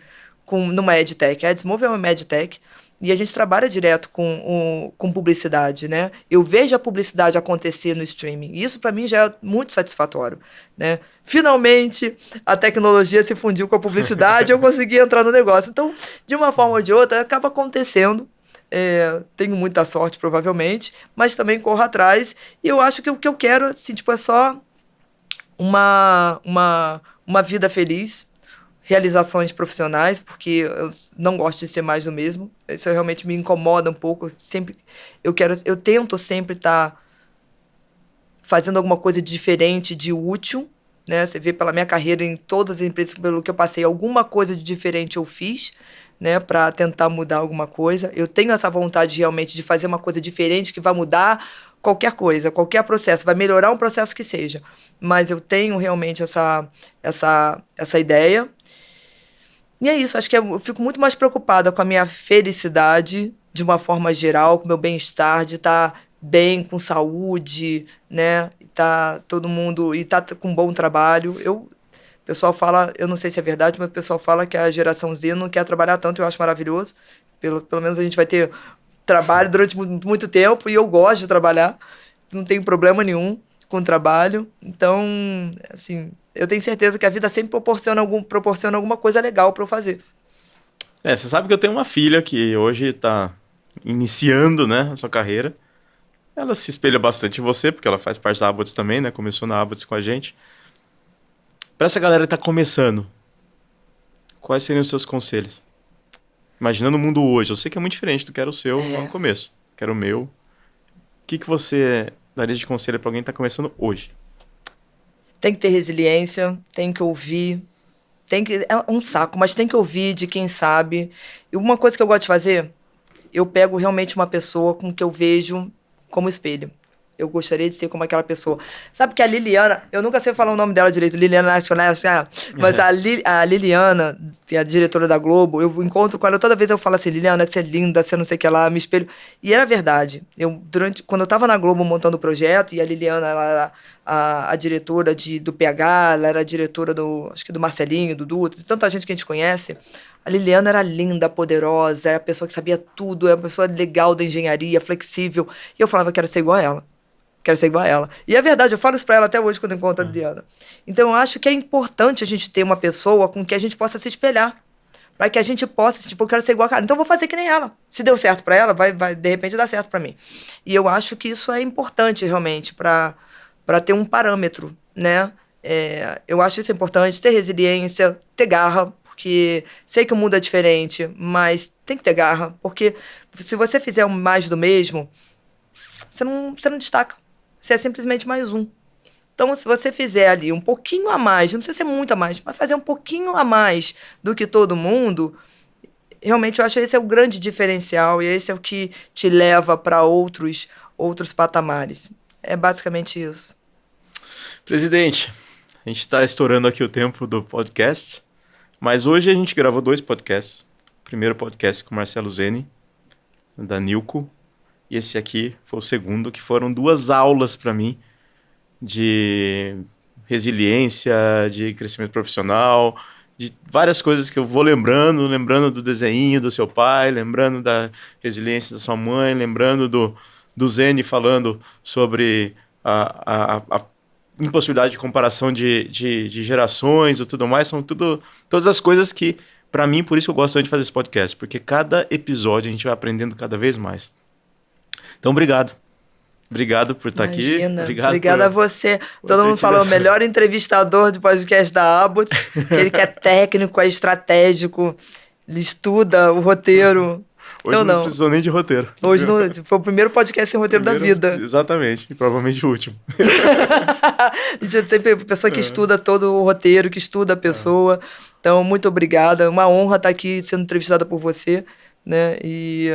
numa EdTech, a Edsmove é uma EdTech, e a gente trabalha direto com publicidade, né? Eu vejo a publicidade acontecer no streaming. E isso, para mim, já é muito satisfatório, né? Finalmente, a tecnologia se fundiu com a publicidade e eu consegui entrar no negócio. Então, de uma forma ou de outra, acaba acontecendo. Tenho muita sorte, provavelmente, mas também corro atrás. E eu acho que o que eu quero, assim, tipo, é só uma uma vida feliz, realizações profissionais, porque eu não gosto de ser mais do mesmo. Isso realmente me incomoda um pouco. Eu tento sempre estar fazendo alguma coisa de diferente, de útil, né? Você vê pela minha carreira em todas as empresas pelo que eu passei, alguma coisa de diferente eu fiz, né, para tentar mudar alguma coisa. Eu tenho essa vontade realmente de fazer uma coisa diferente que vai mudar qualquer coisa, qualquer processo, vai melhorar um processo que seja. Mas eu tenho realmente essa ideia. E é isso, acho que eu fico muito mais preocupada com a minha felicidade, de uma forma geral, com o meu bem-estar, de estar bem, com saúde, né? Tá todo mundo e tá com um bom trabalho. O pessoal fala, eu não sei se é verdade, mas o pessoal fala que a geração Z não quer trabalhar tanto, eu acho maravilhoso. Pelo menos a gente vai ter trabalho durante muito tempo e eu gosto de trabalhar, não tenho problema nenhum com o trabalho. Então, assim, eu tenho certeza que a vida sempre proporciona alguma coisa legal para eu fazer.
Você sabe que eu tenho uma filha que hoje está iniciando, né, a sua carreira. Ela se espelha bastante em você, porque ela faz parte da Aboitiz também, né? Começou na Aboitiz com a gente. Para essa galera que está começando, quais seriam os seus conselhos? Imaginando o mundo hoje, eu sei que é muito diferente do que era o seu lá no começo, que era o meu. O que você daria de conselho para alguém que está começando hoje?
Tem que ter resiliência, tem que ouvir. É um saco, mas tem que ouvir de quem sabe. E uma coisa que eu gosto de fazer, eu pego realmente uma pessoa com que eu vejo como espelho. Eu gostaria de ser como aquela pessoa. Sabe que a Liliana, eu nunca sei falar o nome dela direito, Liliana Nacional, mas a Liliana, que é a diretora da Globo, eu encontro com ela, toda vez eu falo assim, Liliana, você é linda, você não sei o que lá, me espelho. E era verdade. Quando eu estava na Globo montando o projeto, e a Liliana, ela era a diretora do PH, ela era a diretora acho que do Marcelinho, do Dudu, de tanta gente que a gente conhece. A Liliana era linda, poderosa, é a pessoa que sabia tudo, é a pessoa legal da engenharia, flexível. E eu falava que quero ser igual a ela. Quero ser igual a ela. E é verdade, eu falo isso pra ela até hoje quando eu encontro a Liliana. Então eu acho que é importante a gente ter uma pessoa com que a gente possa se espelhar. Para que a gente possa, tipo, eu quero ser igual a ela. Então eu vou fazer que nem ela. Se deu certo pra ela, vai de repente dar certo pra mim. E eu acho que isso é importante realmente para ter um parâmetro, né? Eu acho isso importante, ter resiliência, ter garra, porque sei que o mundo é diferente, mas tem que ter garra, porque se você fizer mais do mesmo, você não destaca. Você é simplesmente mais um. Então, se você fizer ali um pouquinho a mais, não precisa ser muito a mais, mas fazer um pouquinho a mais do que todo mundo, realmente eu acho que esse é o grande diferencial e esse é o que te leva para outros patamares. É basicamente isso.
Presidente, a gente está estourando aqui o tempo do podcast, mas hoje a gente gravou 2 podcasts. O primeiro podcast com o Marcelo Zeni, da Nilco, e esse aqui foi o segundo, que foram 2 aulas para mim de resiliência, de crescimento profissional, de várias coisas que eu vou lembrando do desenho do seu pai, lembrando da resiliência da sua mãe, lembrando do Zeni falando sobre a impossibilidade de comparação de gerações e tudo mais. São todas as coisas que, para mim, por isso que eu gosto tanto de fazer esse podcast, porque cada episódio a gente vai aprendendo cada vez mais. Então, obrigado. Obrigado por estar aqui.
Obrigada a você. Todo mundo falou, o melhor entrevistador de podcast da Aboitiz, aquele que é técnico, é estratégico, ele estuda o roteiro.
Hoje não precisou nem de roteiro.
Hoje foi o primeiro podcast sem roteiro da vida.
Exatamente, e provavelmente o último.
A gente sempre pessoa que estuda todo o roteiro, que estuda a pessoa. Então, muito obrigada. Uma honra estar aqui sendo entrevistada por você, né? E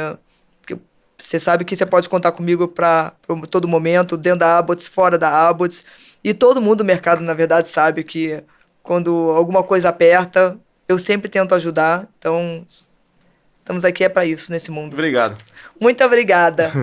você sabe que você pode contar comigo para todo momento, dentro da Aboitiz, fora da Aboitiz. E todo mundo do mercado, na verdade, sabe que quando alguma coisa aperta, eu sempre tento ajudar. Então, estamos aqui para isso, nesse mundo.
Obrigado.
Muito obrigada.